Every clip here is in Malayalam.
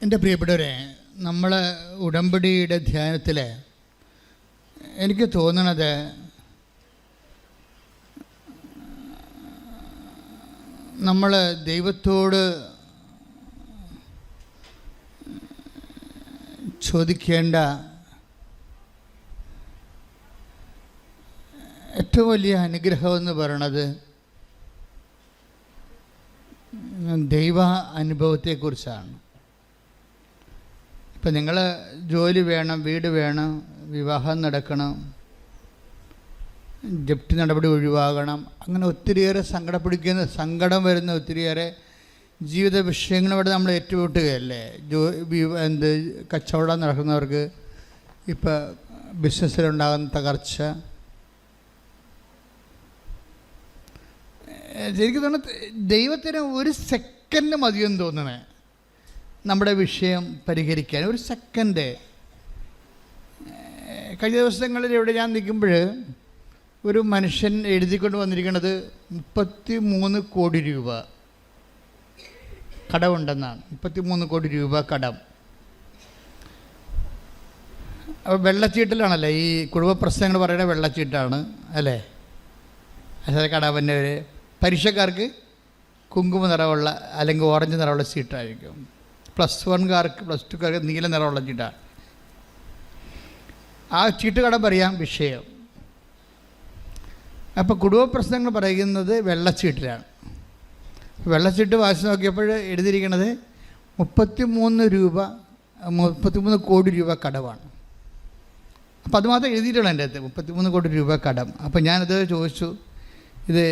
എൻ്റെ പ്രിയപ്പെട്ടവരെ, നമ്മൾ ഉടമ്പടിയുടെ ധ്യാനത്തിൽ എനിക്ക് തോന്നണത് നമ്മൾ ദൈവത്തോട് ചോദിക്കേണ്ട ഏറ്റവും വലിയ അനുഗ്രഹമെന്ന് പറയണത് ദൈവ അനുഭവത്തെക്കുറിച്ചാണ്. ഇപ്പം നിങ്ങൾ ജോലി വേണം, വീട് വേണം, വിവാഹം നടക്കണം, ജപ്തി നടപടി ഒഴിവാകണം, അങ്ങനെ ഒത്തിരിയേറെ സങ്കടം വരുന്ന ഒത്തിരിയേറെ ജീവിത വിഷയങ്ങളോട് നമ്മൾ ഏറ്റുമുട്ടുകയല്ലേ. കച്ചവടം നടക്കുന്നവർക്ക് ഇപ്പോൾ ബിസിനസ്സിലുണ്ടാകുന്ന തകർച്ച, ശരിക്കും തോന്നുന്നു ദൈവത്തിന് ഒരു സെക്കൻഡ് മതിയെന്ന് തോന്നണേ നമ്മുടെ വിഷയം പരിഹരിക്കാൻ. ഒരു സെക്കൻഡ്. കഴിഞ്ഞ ദിവസങ്ങളിൽ ഇവിടെ ഞാൻ നിൽക്കുമ്പോൾ ഒരു മനുഷ്യൻ എഴുതിക്കൊണ്ട് വന്നിരിക്കുന്നത് 33 കോടി രൂപ കടമുണ്ടെന്നാണ്. 33 കോടി രൂപ കടം. അപ്പോൾ വെള്ളച്ചീട്ടിലാണല്ലേ ഈ കുടുംബ പ്രശ്നങ്ങൾ പറയുന്ന വെള്ളച്ചീട്ടാണ് അല്ലേ. അതായത് കടവന്നവർ പരീക്ഷക്കാർക്ക് കുങ്കുമ നിറമുള്ള അല്ലെങ്കിൽ ഓറഞ്ച് നിറമുള്ള സീറ്റായിരിക്കും. +1കാർക്ക് +2കാർക്ക് നീല നിറമുള്ള ചീട്ടാണ്. ആ ചീട്ട് കടം പറയാം വിഷയം. അപ്പോൾ കുടുംബ പ്രശ്നങ്ങൾ പറയുന്നത് വെള്ളച്ചീട്ടിലാണ്. വെള്ളച്ചീട്ട് വായിച്ച് നോക്കിയപ്പോൾ എഴുതിയിരിക്കുന്നത് 33 കോടി രൂപ കടമാണ്. അപ്പോൾ അതുമാത്രം എഴുതിയിട്ടുള്ളൂ എൻ്റെ അടുത്ത്, 33 കോടി രൂപ കടം. അപ്പോൾ ഞാനത് ചോദിച്ചു, ഇത്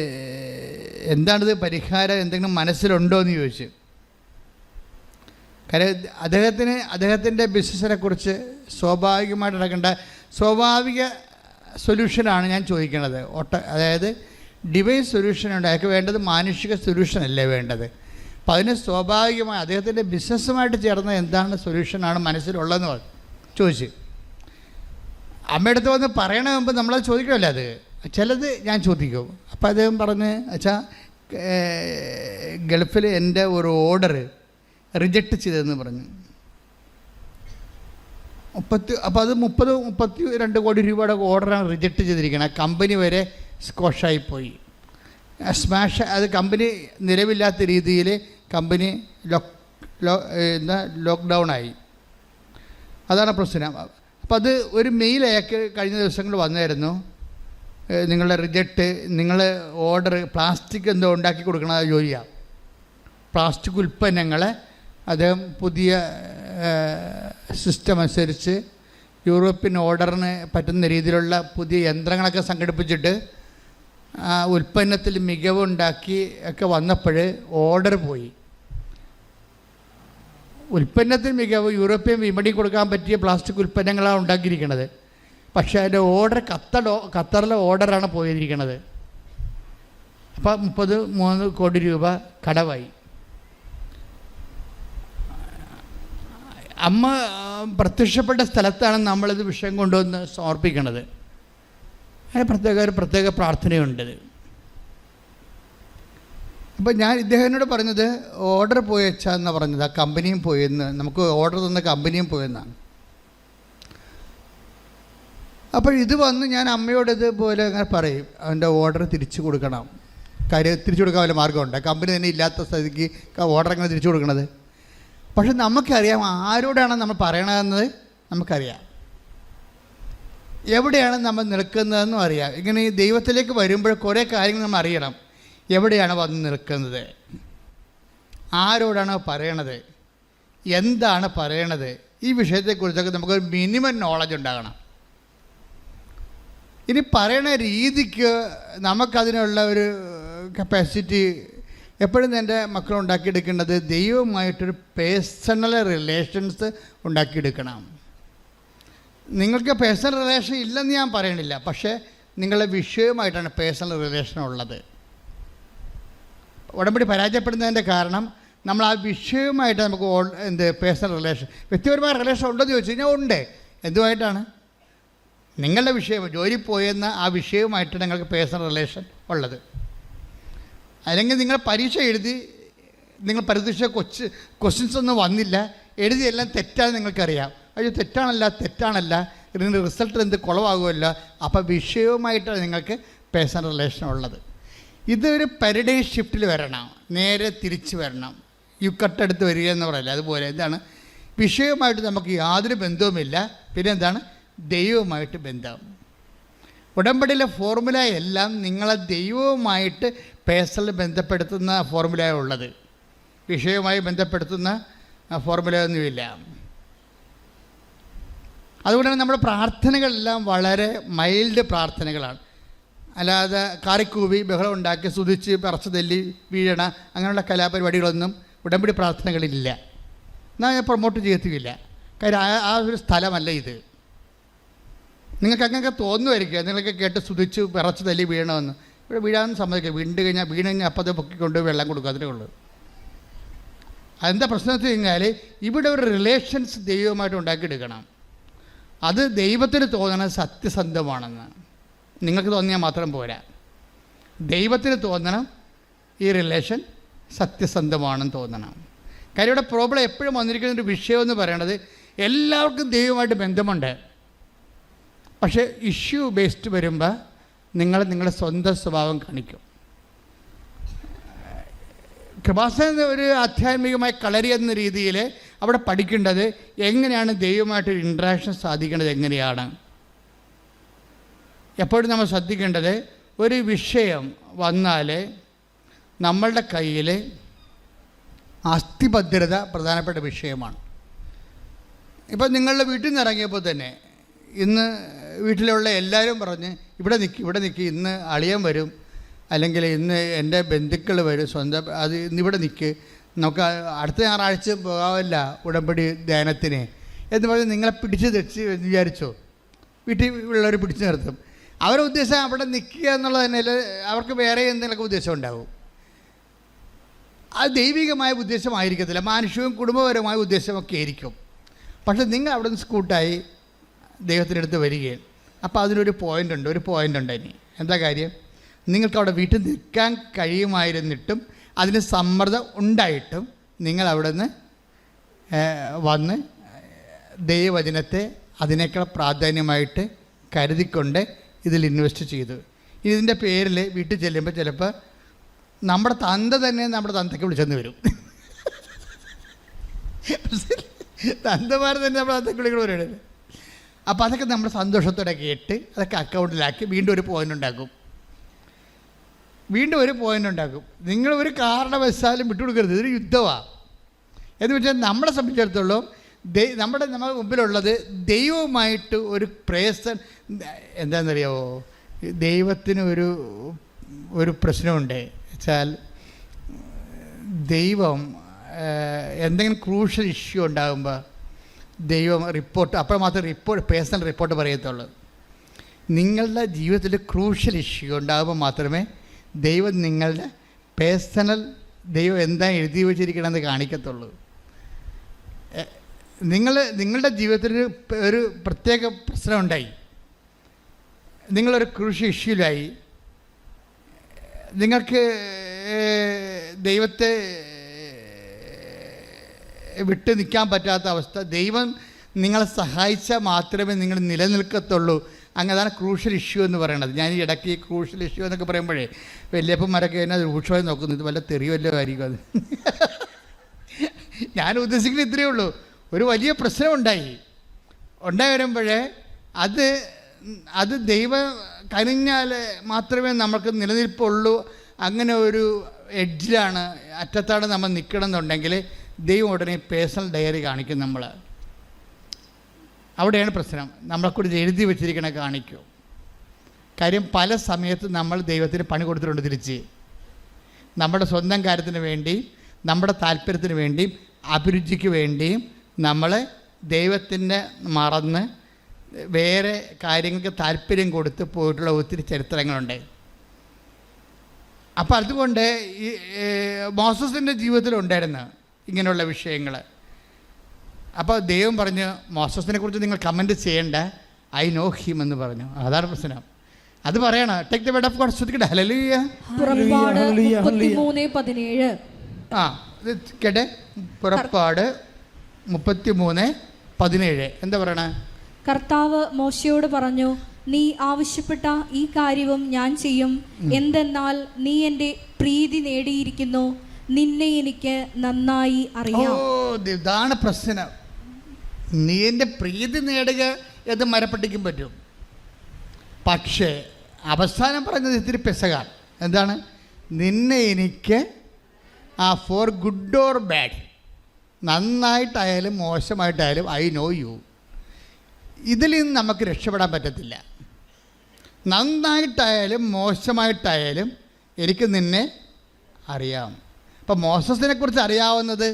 എന്താണിത് പരിഹാരം, എന്തെങ്കിലും മനസ്സിലുണ്ടോ എന്ന് ചോദിച്ചു. കാര്യം അദ്ദേഹത്തിൻ്റെ ബിസിനസ്സിനെ കുറിച്ച് സ്വാഭാവികമായിട്ട് നടക്കേണ്ട സ്വാഭാവിക സൊല്യൂഷനാണ് ഞാൻ ചോദിക്കുന്നത്. അതായത് ഡിവൈൻ സൊല്യൂഷനുണ്ട്. അയാൾക്ക് വേണ്ടത് മാനുഷിക സൊല്യൂഷനല്ലേ വേണ്ടത്. അപ്പോൾ അതിന് സ്വാഭാവികമായി അദ്ദേഹത്തിൻ്റെ ബിസിനസ്സുമായിട്ട് ചേർന്ന എന്താണ് സൊല്യൂഷനാണ് മനസ്സിലുള്ളതെന്ന് ചോദിച്ചു. അമ്മയുടെ അടുത്ത് വന്ന് പറയണ മുമ്പ് നമ്മളത് ചോദിക്കുമല്ലോ. അത് ചിലത് ഞാൻ ചോദിക്കും. അപ്പോൾ അദ്ദേഹം പറഞ്ഞ്, അച്ഛാ ഗൾഫിൽ എൻ്റെ ഒരു ഓർഡർ റിജക്റ്റ് ചെയ്തതെന്ന് പറഞ്ഞു. അപ്പോൾ അത് 32 കോടി രൂപയുടെ ഓർഡറാണ് റിജക്റ്റ് ചെയ്തിരിക്കുന്നത്. കമ്പനി വരെ സ്കോഷായിപ്പോയി, സ്മാഷ്. അത് കമ്പനി നിലവില്ലാത്ത രീതിയിൽ കമ്പനി ലോക്ക്ഡൗണായി. അതാണ് പ്രശ്നം. അപ്പോൾ അത് ഒരു മെയിൽ അയാൾക്ക് കഴിഞ്ഞ ദിവസങ്ങൾ വന്നായിരുന്നു. നിങ്ങളുടെ റിജക്റ്റ്, നിങ്ങൾ ഓർഡർ പ്ലാസ്റ്റിക് എന്തോ ഉണ്ടാക്കി കൊടുക്കണ ജോലിയാണ്. പ്ലാസ്റ്റിക് ഉൽപ്പന്നങ്ങൾ അദ്ദേഹം പുതിയ സിസ്റ്റം അനുസരിച്ച് യൂറോപ്യൻ ഓർഡറിന് പറ്റുന്ന രീതിയിലുള്ള പുതിയ യന്ത്രങ്ങളൊക്കെ സംഘടിപ്പിച്ചിട്ട് ഉൽപ്പന്നത്തിൽ മികവുണ്ടാക്കി ഒക്കെ വന്നപ്പോൾ ഓർഡർ പോയി. ഉൽപ്പന്നത്തിൽ മികവ് യൂറോപ്യൻ വിപണി കൊടുക്കാൻ പറ്റിയ പ്ലാസ്റ്റിക് ഉൽപ്പന്നങ്ങളാണ് ഉണ്ടാക്കിയിരിക്കുന്നത്. പക്ഷേ അതിൻ്റെ ഓർഡർ ഖത്തറിലെ ഓർഡറാണ് പോയിരിക്കുന്നത്. അപ്പോൾ 33 കോടി രൂപ കടവായി. അമ്മ പ്രത്യക്ഷപ്പെട്ട സ്ഥലത്താണ് നമ്മളിത് വിഷയം കൊണ്ടുവന്ന് സമർപ്പിക്കുന്നത്. അതിന് ഒരു പ്രത്യേക പ്രാർത്ഥനയുണ്ട്. അപ്പോൾ ഞാൻ ഇദ്ദേഹത്തിനോട് പറഞ്ഞത് ഓർഡർ പോയെച്ചാന്ന് പറഞ്ഞത്. ആ കമ്പനിയും പോയെന്ന്, നമുക്ക് ഓർഡർ തന്ന കമ്പനിയും പോയെന്നാണ്. അപ്പോൾ ഇത് വന്ന് ഞാൻ അമ്മയോട് ഇതുപോലെ അങ്ങനെ പറയും, അവൻ്റെ ഓർഡർ തിരിച്ചു കൊടുക്കണം. കാര്യം തിരിച്ചു കൊടുക്കാൻ വല്ല മാർഗമുണ്ട്. കമ്പനി തന്നെ ഇല്ലാത്ത സ്ഥിതിക്ക് ഓർഡർ എങ്ങനെ തിരിച്ചു കൊടുക്കണത്? പക്ഷെ നമുക്കറിയാം ആരോടാണ് നമ്മൾ പറയണതെന്നത് നമുക്കറിയാം, എവിടെയാണ് നമ്മൾ നിൽക്കുന്നതെന്നും അറിയാം. ഇങ്ങനെ ഈ ദൈവത്തിലേക്ക് വരുമ്പോൾ കുറേ കാര്യങ്ങൾ നമ്മൾ അറിയണം. എവിടെയാണ് വന്ന് നിൽക്കുന്നത്, ആരോടാണ് പറയണത്, എന്താണ് പറയണത്, ഈ വിഷയത്തെക്കുറിച്ചൊക്കെ നമുക്കൊരു മിനിമം നോളജ് ഉണ്ടാകണം. ഇനി പറയണ രീതിക്ക് നമുക്കതിനുള്ള ഒരു കപ്പാസിറ്റി എപ്പോഴും എൻ്റെ മക്കളുണ്ടാക്കിയെടുക്കേണ്ടത് ദൈവവുമായിട്ടൊരു പേഴ്സണൽ റിലേഷൻസ് ഉണ്ടാക്കിയെടുക്കണം. നിങ്ങൾക്ക് പേഴ്സണൽ റിലേഷൻ ഇല്ലെന്ന് ഞാൻ പറയണില്ല, പക്ഷേ നിങ്ങളുടെ വിഷയവുമായിട്ടാണ് പേഴ്സണൽ റിലേഷൻ ഉള്ളത്. ഉടമ്പടി പരാജയപ്പെടുന്നതിൻ്റെ കാരണം നമ്മൾ ആ വിഷയവുമായിട്ട് നമുക്ക് പേഴ്സണൽ റിലേഷൻ, വ്യക്തിപരമായ റിലേഷൻ ഉണ്ടെന്ന് ചോദിച്ചു കഴിഞ്ഞാൽ ഉണ്ട്. എന്തുമായിട്ടാണ്? നിങ്ങളുടെ വിഷയം, ജോലി പോയെന്ന ആ വിഷയവുമായിട്ട് നിങ്ങൾക്ക് പേഴ്സണൽ റിലേഷൻ ഉള്ളത്. അല്ലെങ്കിൽ നിങ്ങൾ പരീക്ഷ എഴുതി, നിങ്ങൾ പരീക്ഷ ക്വസ്റ്റ്യൻസ് ഒന്നും വന്നില്ല, എഴുതിയെല്ലാം തെറ്റാന്ന് നിങ്ങൾക്കറിയാം. അയ്യോ തെറ്റാണല്ല ഇതിൻ്റെ റിസൾട്ട് എന്ത് കുളവാകുമല്ലോ. അപ്പോൾ വിഷയവുമായിട്ടാണ് നിങ്ങൾക്ക് പേഴ്സണൽ റിലേഷൻ ഉള്ളത്. ഇതൊരു പാരഡൈം ഷിഫ്റ്റിൽ വരണം, നേരെ തിരിച്ച് വരണം. യുക്കട്ടെടുത്ത് വരിക എന്ന് പറയില്ല, അതുപോലെ എന്താണ് വിഷയവുമായിട്ട് നമുക്ക് യാതൊരു ബന്ധവുമില്ല. പിന്നെ എന്താണ് ദൈവവുമായിട്ട് ബന്ധം. ഉടമ്പടിയിലെ ഫോർമുല എല്ലാം നിങ്ങളെ ദൈവവുമായിട്ട് പേഴ്സണൽ ബന്ധപ്പെടുത്തുന്ന ഫോർമുലയാണ് ഉള്ളത്. വിഷയവുമായി ബന്ധപ്പെടുത്തുന്ന ഫോർമുലയൊന്നുമില്ല. അതുകൊണ്ട് തന്നെ നമ്മുടെ പ്രാർത്ഥനകളെല്ലാം വളരെ മൈൽഡ് പ്രാർത്ഥനകളാണ്. അല്ലാതെ കാറിക്കൂവി ബഹളം ഉണ്ടാക്കി സ്തുതിച്ച് പറച്ച് തല്ലി വീഴണ അങ്ങനെയുള്ള കലാപരിപാടികളൊന്നും ഉടമ്പടി പ്രാർത്ഥനകളിലില്ല. എന്നാൽ ഞാൻ പ്രൊമോട്ട് ചെയ്യത്തുമില്ല. കാര്യം ആ ഒരു സ്ഥലമല്ല ഇത്. നിങ്ങൾക്ക് അങ്ങനെയൊക്കെ തോന്നുമായിരിക്കുക, നിങ്ങളൊക്കെ കേട്ട് സ്തുതിച്ച് വിറച്ച് തല്ലി വീഴണമെന്ന്. ഇവിടെ വീഴാൻ സമ്മതിക്കുക. വീണ് കഴിഞ്ഞാൽ അപ്പം അത് പൊക്കിക്കൊണ്ട് വെള്ളം കൊടുക്കുക, അതിനേ ഉള്ളൂ. അതെന്താ പ്രശ്നം വെച്ച് കഴിഞ്ഞാൽ ഇവിടെ ഒരു റിലേഷൻസ് ദൈവവുമായിട്ട് ഉണ്ടാക്കിയെടുക്കണം. അത് ദൈവത്തിന് തോന്നണം സത്യസന്ധമാണെന്ന്. നിങ്ങൾക്ക് തോന്നിയാൽ മാത്രം പോരാ, ദൈവത്തിന് തോന്നണം ഈ റിലേഷൻ സത്യസന്ധമാണെന്ന് തോന്നണം. കാര്യം ഇവിടെ പ്രോബ്ലം എപ്പോഴും വന്നിരിക്കുന്ന ഒരു വിഷയമെന്ന് പറയണത് എല്ലാവർക്കും ദൈവമായിട്ട് ബന്ധമുണ്ട്. പക്ഷേ ഇഷ്യൂ ബേസ്ഡ് വരുമ്പോൾ നിങ്ങളുടെ സ്വന്തം സ്വഭാവം കാണിക്കും. കൃപാസന ഒരു ആധ്യാത്മികമായ കളരി എന്ന രീതിയിൽ അവിടെ പഠിക്കേണ്ടത് എങ്ങനെയാണ് ദൈവമായിട്ടൊരു ഇൻട്രാക്ഷൻ സാധിക്കേണ്ടത് എങ്ങനെയാണ്. എപ്പോഴും നമ്മൾ ശ്രദ്ധിക്കേണ്ടത് ഒരു വിഷയം വന്നാൽ നമ്മളുടെ കയ്യിൽ അസ്ഥിഭദ്രത പ്രധാനപ്പെട്ട വിഷയമാണ്. ഇപ്പം നിങ്ങളുടെ വീട്ടിൽ നിന്ന് ഇറങ്ങിയപ്പോൾ തന്നെ ഇന്ന് വീട്ടിലുള്ള എല്ലാവരും പറഞ്ഞ് ഇവിടെ നിൽക്കി ഇന്ന് അളിയൻ വരും, അല്ലെങ്കിൽ ഇന്ന് എൻ്റെ ബന്ധുക്കൾ വരും, സ്വന്തം അത് ഇന്നിവിടെ നിൽക്ക്, നമുക്ക് അടുത്ത ഞായറാഴ്ച പോകാമല്ല ഉടമ്പടി ധ്യാനത്തിന് എന്ന് പറഞ്ഞ് നിങ്ങളെ പിടിച്ച് തെച്ച് വിചാരിച്ചോ. വീട്ടിൽ ഉള്ളവർ പിടിച്ചു നിർത്തും. അവരുടെ ഉദ്ദേശം അവിടെ നിൽക്കുക എന്നുള്ളത് തന്നെ അവർക്ക് വേറെ എന്തെങ്കിലുമൊക്കെ ഉദ്ദേശം ഉണ്ടാകും. അത് ദൈവികമായ ഉദ്ദേശമായിരിക്കത്തില്ല, മാനുഷികവും കുടുംബപരമായ ഉദ്ദേശമൊക്കെ ആയിരിക്കും. പക്ഷെ നിങ്ങൾ അവിടെ നിന്ന് സ്കൂട്ടായി ദൈവത്തിൻ്റെ അടുത്ത് വരികയും അപ്പോൾ അതിനൊരു പോയിൻ്റ് ഉണ്ട്. ഇനി എന്താ കാര്യം? നിങ്ങൾക്ക് അവിടെ വീട്ടിൽ നിൽക്കാൻ കഴിയുമായിരുന്നിട്ടും അതിന് സമ്മർദ്ദം ഉണ്ടായിട്ടും നിങ്ങൾ അവിടെ നിന്ന് വന്ന് ദൈവവചനത്തെ അതിനേക്കാൾ പ്രാധാന്യമായിട്ട് കരുതിക്കൊണ്ട് ഇതിൽ ഇൻവെസ്റ്റ് ചെയ്തു. ഇതിൻ്റെ പേരിൽ വീട്ടിൽ ചെല്ലുമ്പോൾ ചിലപ്പോൾ നമ്മുടെ തന്ത തന്നെ നമ്മുടെ തന്തയ്ക്ക് വിളിച്ചെന്ന് വരും. തന്തമാർ തന്നെ നമ്മുടെ തന്തയ്ക്ക് വിളിക്കണ വരുന്നത്. അപ്പോൾ അതൊക്കെ നമ്മൾ സന്തോഷത്തോടെ കേട്ട് അതൊക്കെ അക്കൗണ്ടിലാക്കി വീണ്ടും ഒരു പോയിൻ്റ് ഉണ്ടാക്കും. നിങ്ങൾ ഒരു കാരണവശാലും വിട്ടുകൊടുക്കരുത്. ഇതൊരു യുദ്ധമാണ്. എന്ന് വെച്ചാൽ നമ്മളെ സംബന്ധിച്ചിടത്തോളം നമ്മുടെ മുമ്പിലുള്ളത് ദൈവവുമായിട്ട് ഒരു പ്രേസൻ. എന്താണെന്നറിയാമോ, ദൈവത്തിന് ഒരു പ്രശ്നമുണ്ട് വെച്ചാൽ ദൈവം എന്തെങ്കിലും ക്രൂഷ്യൽ ഇഷ്യൂ ഉണ്ടാകുമ്പോൾ ദൈവം റിപ്പോർട്ട് അപ്പോൾ മാത്രമേ പേഴ്സണൽ റിപ്പോർട്ട് പറയത്തുള്ളൂ. നിങ്ങളുടെ ജീവിതത്തിൽ ക്രൂഷ്യൽ ഇഷ്യൂ ഉണ്ടാകുമ്പോൾ മാത്രമേ ദൈവം നിങ്ങളുടെ ദൈവം എന്താ എഴുതി വച്ചിരിക്കണമെന്ന് കാണിക്കത്തുള്ളൂ. നിങ്ങളുടെ ജീവിതത്തിൽ ഒരു പ്രത്യേക പ്രശ്നമുണ്ടായി, നിങ്ങളൊരു ക്രൂഷ്യൽ ഇഷ്യൂലായി, നിങ്ങൾക്ക് ദൈവത്തെ വിട്ട് നിൽക്കാൻ പറ്റാത്ത അവസ്ഥ, ദൈവം നിങ്ങളെ സഹായിച്ചാൽ മാത്രമേ നിങ്ങൾ നിലനിൽക്കത്തുള്ളൂ. അതാണ് ക്രൂഷ്യൽ ഇഷ്യൂ എന്ന് പറയുന്നത്. ഞാൻ ഈ ഇടയ്ക്ക് ഈ ക്രൂഷ്യൽ ഇഷ്യൂ എന്നൊക്കെ പറയുമ്പോഴേ വലിയപ്പന്മാരൊക്കെ എന്നെ രൂക്ഷമായി നോക്കുന്നു, ഇത് വല്ല തെറിവല്ലോ ആയിരിക്കും അത്. ഞാൻ ഉദ്ദേശിക്കുന്നത് ഇത്രയേ ഉള്ളൂ. ഒരു വലിയ പ്രശ്നം ഉണ്ടായി വരുമ്പോഴേ അത് ദൈവം കനിഞ്ഞാൽ മാത്രമേ നമുക്ക് നിലനിൽപ്പുള്ളൂ. അങ്ങനെ ഒരു എഡ്ജിലാണ്, അറ്റത്താണ് നമ്മൾ നിൽക്കണം എന്നുണ്ടെങ്കിൽ ദൈവം ഉടനെ പേഴ്സണൽ ഡയറി കാണിക്കും. നമ്മൾ അവിടെയാണ് പ്രശ്നം. നമ്മളെക്കുറിച്ച് എഴുതി വെച്ചിരിക്കണ കാണിക്കും. കാര്യം പല സമയത്ത് നമ്മൾ ദൈവത്തിന് പണി കൊടുത്തിട്ടുണ്ട് തിരിച്ച്. നമ്മുടെ സ്വന്തം കാര്യത്തിന് വേണ്ടിയും നമ്മുടെ താല്പര്യത്തിന് വേണ്ടിയും അഭിരുചിക്ക് വേണ്ടിയും നമ്മൾ ദൈവത്തിൻ്റെ മറന്ന് വേറെ കാര്യങ്ങൾക്ക് താല്പര്യം കൊടുത്ത് പോയിട്ടുള്ള ഒത്തിരി ചരിത്രങ്ങളുണ്ട്. അപ്പോൾ അതുകൊണ്ട് ഈ മോസസിൻ്റെ ജീവിതത്തിലുണ്ടായിരുന്നു ഇങ്ങനെയുള്ള വിഷയങ്ങൾ. അപ്പോൾ ദൈവം പറഞ്ഞു, മോസസിനെ കുറിച്ച് നിങ്ങൾ കമൻറ്റ് ചെയ്യേണ്ട, ഐ നോ ഹിം എന്ന് പറഞ്ഞു. അതാണ് പ്രശ്നം. അത് പറയണം. Take the word of God. ശ്രദ്ധിക്കട്ടെ. ഹല്ലേലൂയ. പുറപ്പാട് 33:17 എന്താ പറയണേ? കർത്താവ് മോശയോട് പറഞ്ഞു, നീ ആവശ്യപ്പെട്ട ഈ കാര്യവും ഞാൻ ചെയ്യും. എന്തെന്നാൽ നീ എൻ്റെ പ്രീതി നേടിയിരിക്കുന്നു, നിന്നെ എനിക്ക് നന്നായി അറിയാം. ഇതാണ് പ്രശ്നം. നീ എൻ്റെ പ്രീതി നേടുക എന്ന് മരപ്പെട്ടിക്കും പറ്റും. പക്ഷേ അവസാനം പറഞ്ഞത് ഇത്തിരി പെസകാണ്. എന്താണ്? നിന്നെ എനിക്ക് ഫോർ ഗുഡ് ഓർ ബാഡ്, നന്നായിട്ടായാലും മോശമായിട്ടായാലും ഐ നോ യു. ഇതിൽ നിന്ന് നമുക്ക് രക്ഷപ്പെടാൻ പറ്റത്തില്ല. നന്നായിട്ടായാലും മോശമായിട്ടായാലും എനിക്ക് നിന്നെ അറിയാം. അപ്പം മോസസിനെ കുറിച്ച് അറിയാവുന്നത്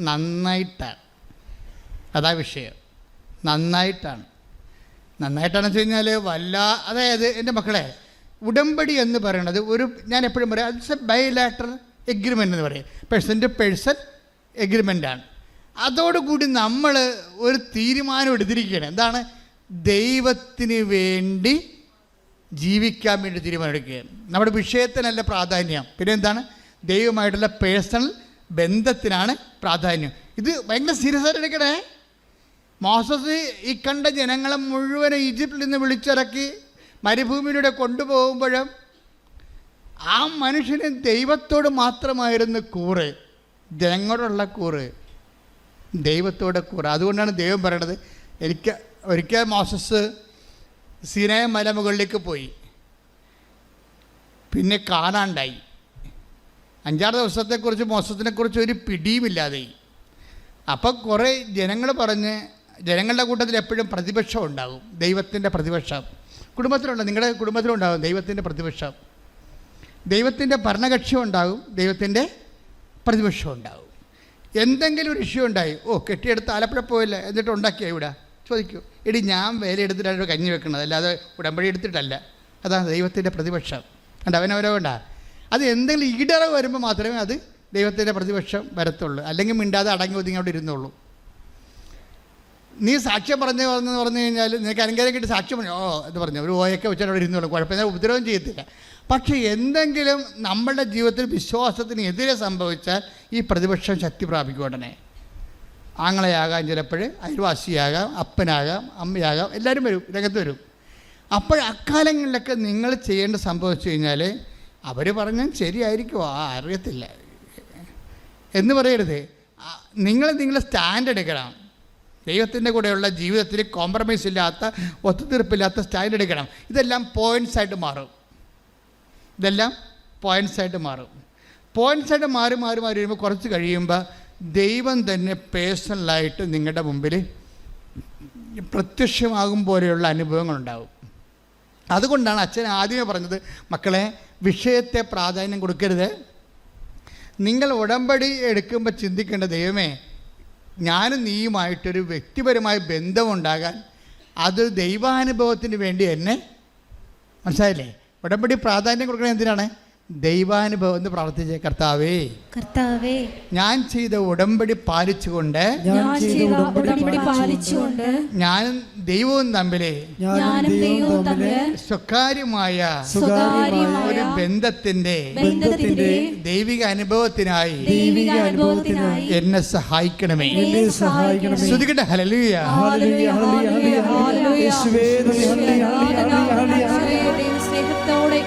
നന്നായിട്ടാണ്. അതാ വിഷയം. നന്നായിട്ടാണെന്ന് വെച്ച് കഴിഞ്ഞാൽ അതായത് എൻ്റെ മക്കളെ, ഉടമ്പടി എന്ന് പറയുന്നത് ഞാൻ എപ്പോഴും പറയാം, ഇറ്റ്സ് എ ബൈലാറ്ററൽ എഗ്രിമെൻ്റ് എന്ന് പറയും. പേഴ്സൺ ടു പേഴ്സൺ എഗ്രിമെൻ്റാണ്. അതോടുകൂടി നമ്മൾ ഒരു തീരുമാനം എടുത്തിരിക്കുകയാണ്. എന്താണ്? ദൈവത്തിന് വേണ്ടി ജീവിക്കാൻ വേണ്ടി തീരുമാനം എടുക്കുകയാണ്. നമ്മുടെ വിഷയത്തിനല്ല പ്രാധാന്യം, പിന്നെ എന്താണ്? ദൈവമായിട്ടുള്ള പേഴ്സണൽ ബന്ധത്തിനാണ് പ്രാധാന്യം. ഇത് ഭയങ്കര സീരിയസ് ആയിട്ട് എടുക്കണേ. മോസസ് ഈ കണ്ട ജനങ്ങളെ മുഴുവനും ഈജിപ്തിൽ നിന്ന് വിളിച്ചിറക്കി മരുഭൂമിയിലൂടെ കൊണ്ടുപോകുമ്പോഴും ആ മനുഷ്യന് ദൈവത്തോട് മാത്രമായിരുന്നു കൂറ്, ജനങ്ങളോടുള്ള കൂറ്, ദൈവത്തോടെ കൂറ്. അതുകൊണ്ടാണ് ദൈവം പറയണത്, ഒരിക്കൽ മോസസ് സീനായ മലമുകളിലേക്ക് പോയി, പിന്നെ കാണാണ്ടായി. 5-6 ദിവസത്തെക്കുറിച്ച് മോസസിനെക്കുറിച്ച് ഒരു പിടിയുമില്ലാതെ. അപ്പം കുറേ ജനങ്ങൾ പറഞ്ഞ്, ജനങ്ങളുടെ കൂട്ടത്തിൽ എപ്പോഴും പ്രതിപക്ഷം ഉണ്ടാകും, ദൈവത്തിൻ്റെ പ്രതിപക്ഷം. നിങ്ങളുടെ കുടുംബത്തിലുണ്ടാകും ദൈവത്തിൻ്റെ പ്രതിപക്ഷം, ദൈവത്തിൻ്റെ ഭരണകക്ഷി ഉണ്ടാകും, ദൈവത്തിൻ്റെ പ്രതിപക്ഷം ഉണ്ടാകും. എന്തെങ്കിലും ഒരു ഇഷ്യൂ ഉണ്ടായി, കെട്ടിയെടുത്ത് ആലപ്പുഴ പോയില്ല, എന്നിട്ട് ഉണ്ടാക്കിയ ഇവിടെ ചോദിക്കൂ, എടി ഞാൻ വേല എടുത്തിട്ടാണ് കഞ്ഞി വെക്കുന്നത്, അല്ലാതെ ഉടമ്പടി എടുത്തിട്ടല്ല. അതാണ് ദൈവത്തിൻ്റെ പ്രതിപക്ഷം. അവനവരോ വേണ്ട. അത് എന്തെങ്കിലും ഈടറവ് വരുമ്പോൾ മാത്രമേ അത് ദൈവത്തിൻ്റെ പ്രതിപക്ഷം വരത്തുള്ളൂ. അല്ലെങ്കിൽ മിണ്ടാതെ അടങ്ങി ഒതുങ്ങി അവിടെ ഇരുന്നുള്ളൂ. നീ സാക്ഷ്യം പറഞ്ഞു കഴിഞ്ഞാൽ നിനക്ക് അനുഗ്രഹം കിട്ടി സാക്ഷ്യം പറഞ്ഞു എന്ന് പറഞ്ഞു ഒരു ഓയൊക്കെ വെച്ചാൽ അവിടെ ഇരുന്നുള്ളൂ, കുഴപ്പമില്ല, ഉപദ്രവം ചെയ്യത്തില്ല. പക്ഷേ എന്തെങ്കിലും നമ്മളുടെ ജീവിതത്തിൽ വിശ്വാസത്തിന് എതിരെ സംഭവിച്ചാൽ ഈ പ്രതിപക്ഷം ശക്തി പ്രാപിക്കും. ഉടനെ ആങ്ങളയാകാം, ചിലപ്പോൾ അയൽവാസിയാകാം, അപ്പനാകാം, അമ്മയാകാം, എല്ലാവരും വരും, രംഗത്ത് വരും. അപ്പോൾ അക്കാലങ്ങളിലൊക്കെ നിങ്ങൾ ചെയ്യേണ്ട സംഭവിച്ചു കഴിഞ്ഞാൽ അവർ പറഞ്ഞാൽ ശരിയായിരിക്കുമോ അറിയത്തില്ല എന്ന് പറയരുത്. നിങ്ങൾ സ്റ്റാൻഡ് എടുക്കണം. ദൈവത്തിൻ്റെ കൂടെയുള്ള ജീവിതത്തിൽ കോംപ്രമൈസ് ഇല്ലാത്ത, ഒത്തുതീർപ്പില്ലാത്ത സ്റ്റാൻഡ് എടുക്കണം. ഇതെല്ലാം പോയിൻറ്റ്സായിട്ട് മാറും. പോയിൻറ്റ്സായിട്ട് മാറി വരുമ്പോൾ കുറച്ച് കഴിയുമ്പോൾ ദൈവം തന്നെ പേഴ്സണലായിട്ട് നിങ്ങളുടെ മുമ്പിൽ പ്രത്യക്ഷമാകും പോലെയുള്ള അനുഭവങ്ങളുണ്ടാകും. അതുകൊണ്ടാണ് അച്ഛൻ ആദ്യമേ പറഞ്ഞത്, മക്കളെ വിഷയത്തെ പ്രാധാന്യം കൊടുക്കരുത്. നിങ്ങൾ ഉടമ്പടി എടുക്കുമ്പോൾ ചിന്തിക്കേണ്ട, ദൈവമേ ഞാനും നീയുമായിട്ടൊരു വ്യക്തിപരമായ ബന്ധമുണ്ടാകാൻ, അത് ദൈവാനുഭവത്തിന് വേണ്ടി എന്നെ, മനസ്സിലായില്ലേ? ഉടമ്പടി പ്രാധാന്യം കൊടുക്കുന്നത് എന്തിനാണ്? ദൈവാനുഭവം എന്ന് പ്രാർത്ഥിച്ചേ. കർത്താവേ, ഞാൻ ചെയ്ത ഉടമ്പടി പാലിച്ചുകൊണ്ട് ഞാനും ദൈവവും തമ്മിലെ സ്വകാര്യമായ ഒരു ബന്ധത്തിന്റെ ദൈവിക അനുഭവത്തിനായി എന്നെ സഹായിക്കണമേ. ശ്രുതികട്ടെ ഹല്ലേലൂയ. സ്നേഹത്തോടെ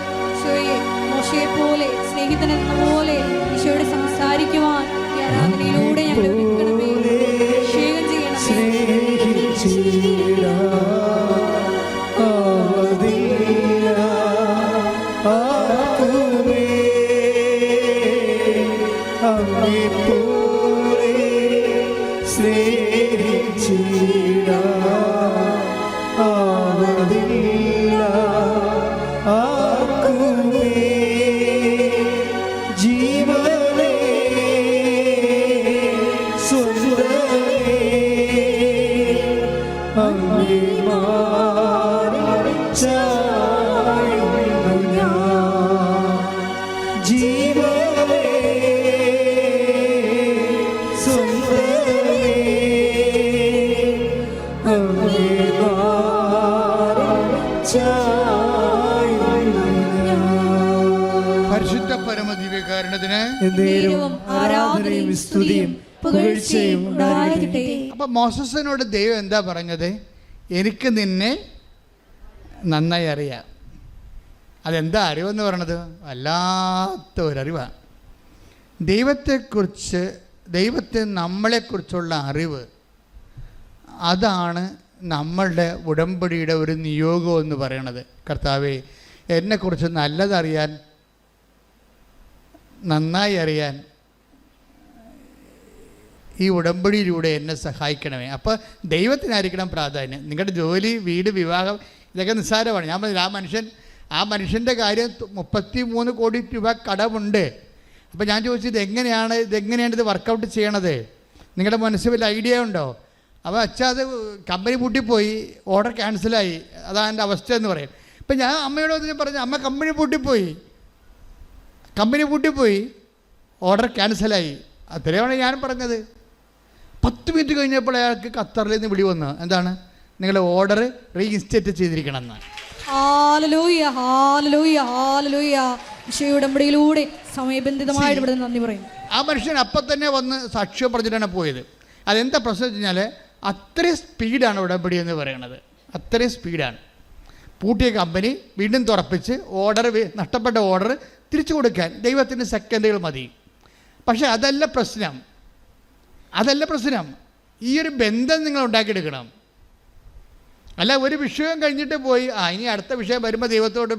പോലെ സ്നേഹിതനെന്ന പോലെ ഈശോയോട് സംസാരിക്കുവാൻ ഈ ആരാധനയിലൂടെ ഞങ്ങൾ ഒരുക്കണമേ. അഭിഷേകം പരിശുദ്ധ പരമദിവ്യകാരുണ്യത്തിന് ആരാധനയും സ്തുതിയും പുകഴ്ചയും ഉണ്ടായിരിക്കട്ടെ. അപ്പോൾ മോസസിനോട് ദൈവം എന്താ പറഞ്ഞത്? എനിക്ക് നിന്നെ നന്നായി അറിയാം. അതെന്താ അറിവെന്ന് പറയണത്? വല്ലാത്ത ഒരറിവാണ്. ദൈവത്തെ നമ്മളെക്കുറിച്ചുള്ള അറിവ്, അതാണ് നമ്മളുടെ ഉടമ്പടിയുടെ ഒരു നിയോഗം എന്ന് പറയണത്. കർത്താവേ, എന്നെക്കുറിച്ച് നല്ലതറിയാൻ, നന്നായി അറിയാൻ ഈ ഉടമ്പടിയിലൂടെ എന്നെ സഹായിക്കണമേ. അപ്പോൾ ദൈവത്തിനായിരിക്കണം പ്രാധാന്യം. നിങ്ങളുടെ ജോലി, വീട്, വിവാഹം ഇതൊക്കെ നിസ്സാരമാണ്. ഞാൻ പറഞ്ഞില്ല, ആ മനുഷ്യൻ്റെ കാര്യം 33 കോടി രൂപ കടമുണ്ട്. അപ്പോൾ ഞാൻ ചോദിച്ചത് ഇതെങ്ങനെയാണ് ഇത് വർക്കൗട്ട് ചെയ്യണത്? നിങ്ങളുടെ മനസ്സിൽ വല്ല ഐഡിയ ഉണ്ടോ? അപ്പോൾ അച്ഛാ, അത് കമ്പനി പൂട്ടിപ്പോയി, ഓർഡർ ക്യാൻസലായി, അതാണ് എൻ്റെ അവസ്ഥ എന്ന് പറയും. ഇപ്പം ഞാൻ അമ്മയോട് പറഞ്ഞു, അമ്മ കമ്പനി പൂട്ടിപ്പോയി, ഓർഡർ ക്യാൻസലായി. അത്രയാണ് ഞാൻ പറഞ്ഞത്. 10 മിനിറ്റ് കഴിഞ്ഞപ്പോൾ അയാൾക്ക് ഖത്തറിൽ നിന്ന് വിളി വന്നു, എന്താണ്, നിങ്ങളുടെ ഓർഡർ റീഇൻസ്റ്റേറ്റ് ചെയ്തിരിക്കണമെന്ന്. ഹല്ലേലൂയ, ഹല്ലേലൂയ, ഹല്ലേലൂയ. ഉടമ്പടിയിലൂടെ സമയബന്ധിതമായിട്ട് ഇവിടെ നന്ദി പറയും. ആ മനുഷ്യൻ അപ്പം തന്നെ വന്ന് സാക്ഷ്യം പറഞ്ഞിട്ടാണ് പോയത്. അതെന്താ പ്രശ്നം വെച്ച് കഴിഞ്ഞാൽ, അത്രയും സ്പീഡാണ് ഉടമ്പടി എന്ന് പറയുന്നത്. അത്രയും സ്പീഡാണ്. പൂട്ടിയ കമ്പനി വീണ്ടും തുറപ്പിച്ച് നഷ്ടപ്പെട്ട ഓർഡർ തിരിച്ചു കൊടുക്കാൻ ദൈവത്തിന് സെക്കൻഡുകൾ മതി. പക്ഷേ അതല്ല പ്രശ്നം. ഈ ഒരു ബന്ധം നിങ്ങൾ ഉണ്ടാക്കിയെടുക്കണം. അല്ല, ഒരു വിഷയം കഴിഞ്ഞിട്ട് പോയി ഇനി അടുത്ത വിഷയം വരുമ്പോൾ ദൈവത്തോട്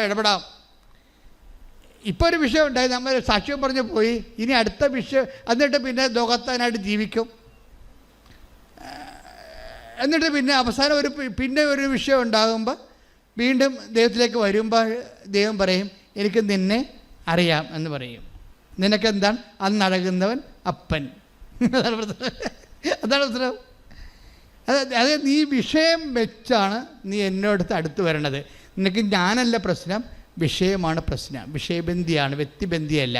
ഇടപെടാം. ഇപ്പോൾ ഒരു വിഷയം ഉണ്ടായി, നമ്മൾ സാക്ഷ്യം പറഞ്ഞു പോയി, ഇനി അടുത്ത വിഷയം, എന്നിട്ട് പിന്നെ ലോകത്താനായിട്ട് ജീവിക്കും. എന്നിട്ട് പിന്നെ അവസാനം ഒരു വിഷയം ഉണ്ടാകുമ്പോൾ വീണ്ടും ദൈവത്തിലേക്ക് വരുമ്പോൾ ദൈവം പറയും, എനിക്ക് നിന്നെ അറിയാം എന്ന് പറയും. നിനക്കെന്താണ്? അന്നഴകുന്നവൻ അപ്പൻ. അതാണ് പ്രശ്നം. അതായത് നീ വിഷയം വെച്ചാണ് നീ എന്നോടത്ത് അടുത്ത് വരണത്. നിനക്ക് ഞാനല്ല പ്രശ്നം, വിഷയമാണ് പ്രശ്നം. വിഷയബന്ധിയാണ്, വ്യക്തിബന്ധിയല്ല.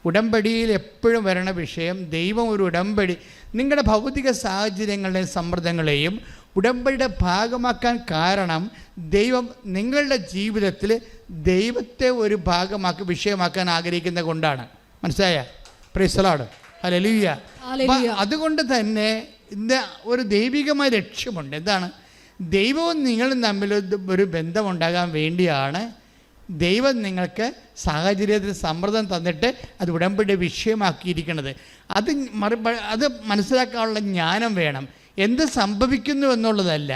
ഉടമ്പടിയിൽ എപ്പോഴും വരണ വിഷയം, ദൈവം ഒരു ഉടമ്പടി നിങ്ങളുടെ ഭൗതിക സാഹചര്യങ്ങളെയും സമ്മർദ്ദങ്ങളെയും ഉടമ്പടിയുടെ ഭാഗമാക്കാൻ കാരണം ദൈവം നിങ്ങളുടെ ജീവിതത്തിൽ ദൈവത്തെ ഒരു വിഷയമാക്കാൻ ആഗ്രഹിക്കുന്നത് കൊണ്ടാണ്. മനസ്സിലായ? Praise the Lord, hallelujah. അതുകൊണ്ട് തന്നെ ഇതിൻ്റെ ഒരു ദൈവികമായ ലക്ഷ്യമുണ്ട്. എന്താണ്? ദൈവവും നിങ്ങളും തമ്മിൽ ഒരു ബന്ധമുണ്ടാകാൻ വേണ്ടിയാണ് ദൈവം നിങ്ങൾക്ക് സാഹചര്യത്തിൽ സമ്മർദ്ദം തന്നിട്ട് അത് ഉടമ്പടി വിഷയമാക്കിയിരിക്കുന്നത്. അത് മനസ്സിലാക്കാനുള്ള ജ്ഞാനം വേണം. എന്ത് സംഭവിക്കുന്നു എന്നുള്ളതല്ല,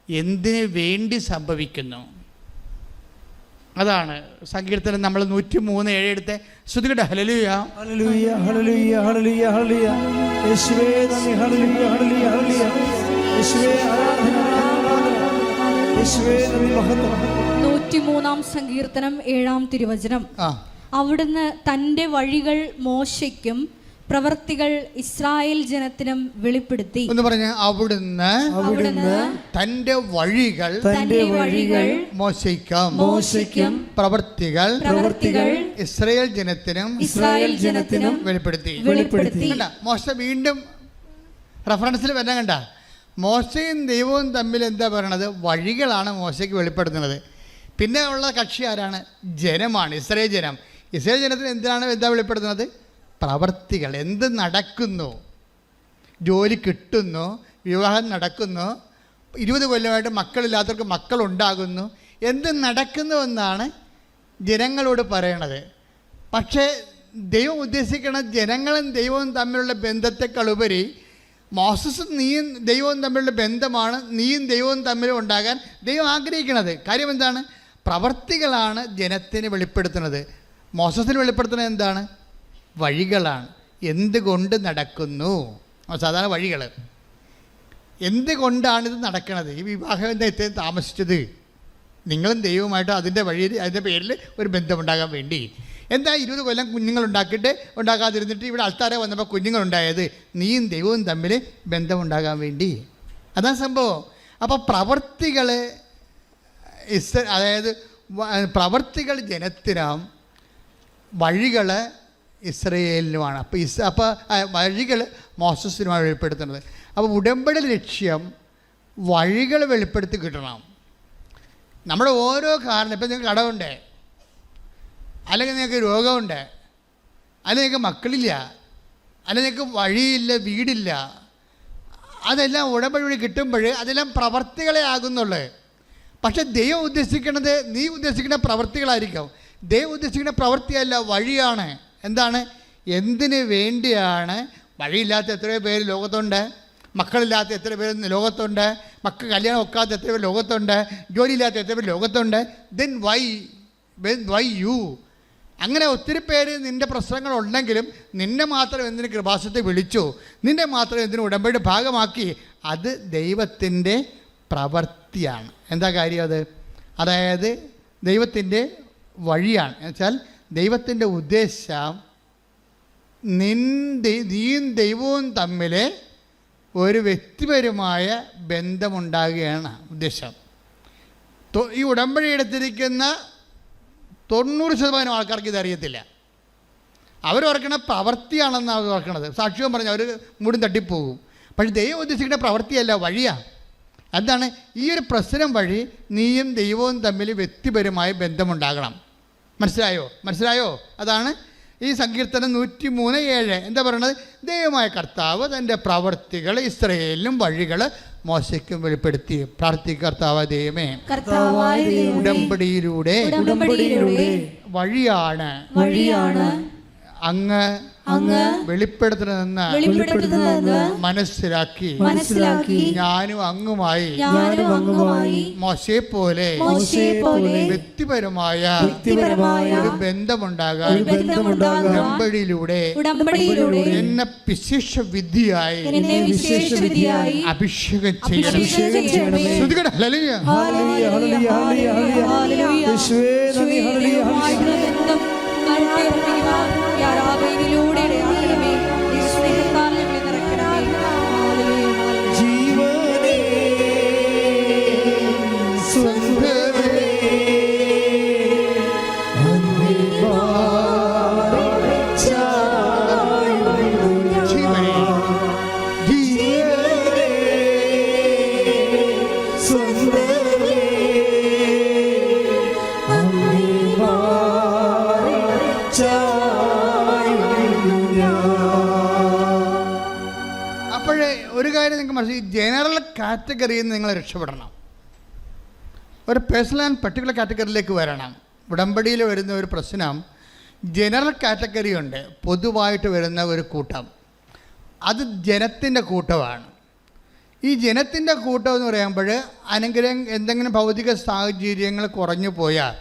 എന്തിനു വേണ്ടി സംഭവിക്കുന്നു. അതാണ് സങ്കീർത്തനം നമ്മൾ 103:7 എടുത്ത് ശ്രുതികട്ടെ. ഹല്ലേലൂയ, ഹല്ലേലൂയ, ഹല്ലേലൂയ, ഹല്ലേലൂയ, ഹല്ലേലൂയ. യേശുവേ നന്ദി. ഹല്ലേലൂയ, ഹല്ലേലൂയ, ഹല്ലേലൂയ. യേശുവേ ആരാധന, യേശുവേ നന്ദി, മഹത്വം. 103-ാം സങ്കീർത്തനം 7-ാം തിരുവചനം. അവിടുന്ന് തൻ്റെ വഴികൾ മോശയ്ക്കും പ്രവർത്തികൾ ഇസ്രായേൽ ജനത്തിനും വെളിപ്പെടുത്തി. എന്ന് പറഞ്ഞ അവിടുന്ന് തന്റെ വഴികൾ മോശയ്ക്കും പ്രവർത്തികൾ ഇസ്രായേൽ ജനത്തിനും വെളിപ്പെടുത്തി. മോശ വീണ്ടും റഫറൻസിൽ വരാൻ കണ്ട, മോശയും ദൈവവും തമ്മിൽ എന്താ പറയണത്? വഴികളാണ് മോശയ്ക്ക് വെളിപ്പെടുത്തുന്നത്. പിന്നെ ഉള്ള കക്ഷി ആരാണ്? ജനമാണ്, ഇസ്രായേൽ ജനം. ഇസ്രായേൽ ജനത്തിന് എന്താ വെളിപ്പെടുത്തുന്നത്? പ്രവർത്തികൾ. എന്ത് നടക്കുന്നു? ജോലി കിട്ടുന്നു, വിവാഹം നടക്കുന്നു, 20 കൊല്ലമായിട്ട് മക്കളില്ലാത്തവർക്ക് മക്കളുണ്ടാകുന്നു, എന്ത് നടക്കുന്നുവെന്നാണ് ജനങ്ങളോട് പറയണത്. പക്ഷേ ദൈവം ഉദ്ദേശിക്കുന്ന ജനങ്ങളും ദൈവവും തമ്മിലുള്ള ബന്ധത്തെക്കാളുപരി മോസസും നീയും ദൈവവും തമ്മിലുള്ള ബന്ധമാണ് നീയും ദൈവവും തമ്മിൽ ഉണ്ടാകാൻ ദൈവം ആഗ്രഹിക്കുന്നത്. കാര്യം എന്താണ്? പ്രവർത്തികളാണ് ജനത്തിന് വെളിപ്പെടുത്തുന്നത്. മോസസിന് വെളിപ്പെടുത്തുന്നത് എന്താണ്? വഴികളാണ്. എന്തുകൊണ്ട് നടക്കുന്നു? സാധാരണ വഴികൾ. എന്തുകൊണ്ടാണിത് നടക്കുന്നത്? ഈ വിവാഹം എന്താ ഇത്രയും താമസിച്ചത്? നിങ്ങളും ദൈവവുമായിട്ട് അതിൻ്റെ പേരിൽ ഒരു ബന്ധമുണ്ടാകാൻ വേണ്ടി. എന്താ 20 കൊല്ലം ഉണ്ടാക്കാതിരുന്നിട്ട് ഇവിടെ ആൾക്കാരെ വന്നപ്പോൾ കുഞ്ഞുങ്ങളുണ്ടായത്? നീയും ദൈവവും തമ്മിൽ ബന്ധമുണ്ടാകാൻ വേണ്ടി. അതാണ് സംഭവം. അപ്പോൾ പ്രവർത്തികൾ ജനത്തിനാം, വഴികൾ ഇസ്രയേലിനുമാണ്. അപ്പോൾ വഴികൾ മോസസിനുമാണ് വെളിപ്പെടുത്തുന്നത്. അപ്പോൾ ഉടമ്പടി ലക്ഷ്യം വഴികൾ വെളിപ്പെടുത്തി കിട്ടണം. നമ്മുടെ ഓരോ കാരണം, ഇപ്പം നിങ്ങൾക്ക് കടമുണ്ട്, അല്ലെങ്കിൽ നിങ്ങൾക്ക് രോഗമുണ്ട്, അല്ലെങ്കിൽ നിങ്ങൾക്ക് മക്കളില്ല, അല്ലെങ്കിൽ നിങ്ങൾക്ക് വഴിയില്ല, വീടില്ല, അതെല്ലാം ഉടമ്പടി വഴി കിട്ടുമ്പോൾ അതെല്ലാം പ്രവർത്തികളെ ആകുന്നുള്ളൂ. പക്ഷെ ദൈവം ഉദ്ദേശിക്കുന്നത് നീ ഉദ്ദേശിക്കുന്ന പ്രവർത്തികളായിരിക്കും. ദൈവം ഉദ്ദേശിക്കുന്ന പ്രവൃത്തിയല്ല, വഴിയാണ്. എന്താണ്? എന്തിനു വേണ്ടിയാണ്? വഴിയില്ലാത്ത എത്രയോ പേര് ലോകത്തുണ്ട്, മക്കളില്ലാത്ത എത്ര പേര് ലോകത്തുണ്ട്, മക്കൾ കല്യാണം ഒക്കാത്ത എത്ര പേര് ലോകത്തുണ്ട്, ജോലിയില്ലാത്ത എത്ര പേര് ലോകത്തുണ്ട്. Then why you? അങ്ങനെ ഒത്തിരി പേര് നിൻ്റെ പ്രശ്നങ്ങളുണ്ടെങ്കിലും നിന്നെ മാത്രം എന്തിന് കൃപാസനത്തെ വിളിച്ചു, നിന്നെ മാത്രം എന്തിന് ഉടമ്പടി ഭാഗമാക്കി? അത് ദൈവത്തിൻ്റെ പ്രവൃത്തിയാണ്. എന്താ കാര്യം അത്? അതായത് ദൈവത്തിൻ്റെ വഴിയാണ്. എന്നുവെച്ചാൽ ദൈവത്തിൻ്റെ ഉദ്ദേശം നീയും ദൈവവും തമ്മിൽ ഒരു വ്യക്തിപരമായ ബന്ധമുണ്ടാകുകയാണ് ഉദ്ദേശം. ഈ ഉടമ്പടി എടുത്തിരിക്കുന്ന 90% ആൾക്കാർക്ക് ഇതറിയത്തില്ല. അവർ ഓർക്കണ പ്രവൃത്തിയാണെന്നാണ് അവർ ഓർക്കണത്. സാക്ഷ്യം പറഞ്ഞ് അവർ മൂടും തട്ടിപ്പോകും. പക്ഷേ ദൈവം ഉദ്ദേശിക്കുന്ന പ്രവൃത്തിയല്ല, വഴിയാണ്. എന്താണ്? ഈ ഒരു പ്രശ്നം വഴി നീയും ദൈവവും തമ്മിൽ വ്യക്തിപരമായ ബന്ധമുണ്ടാകണം. മനസ്സിലായോ? അതാണ് ഈ സങ്കീർത്തനം 103:7 എന്താ പറയുന്നത്? ദൈവമായ കർത്താവ് തൻ്റെ പ്രവൃത്തികൾ ഇസ്രായേലിനും വഴികൾ മോശയ്ക്കും വെളിപ്പെടുത്തി. പ്രാർത്ഥിക്കുക, കർത്താവ് ദൈവമേ, ഉടമ്പടിയിലൂടെ വഴിയാണ് അങ്ങ് വെളിപ്പെടുത്തുന്നതെന്ന് മനസ്സിലാക്കി ഞാനും അങ്ങുമായി മോശയെ പോലെ വ്യക്തിപരമായ ഒരു ബന്ധമുണ്ടാകാൻ ഉടമ്പടിയിലൂടെ എന്നെ വിശേഷ വിധിയായി അഭിഷേകം ചെയ്യണം. ഒരു കാര്യം നിങ്ങൾക്ക് മനസ്സിലായി, ജനറൽ കാറ്റഗറിയിൽ നിന്ന് നിങ്ങൾ രക്ഷപ്പെടണം. ഒരു പേഴ്സണൽ ആൻഡ് പർട്ടിക്കുലർ കാറ്റഗറിയിലേക്ക് വരണം. ഉടമ്പടിയിൽ വരുന്ന ഒരു പ്രശ്നം, ജനറൽ കാറ്റഗറി ഉണ്ട്, പൊതുവായിട്ട് വരുന്ന ഒരു കൂട്ടം. അത് ജനത്തിൻ്റെ കൂട്ടമാണ്. ഈ ജനത്തിൻ്റെ കൂട്ടം എന്ന് പറയുമ്പോൾ അനുഗ്രഹം എന്തെങ്കിലും ഭൗതിക സാഹചര്യങ്ങൾ കുറഞ്ഞു പോയാൽ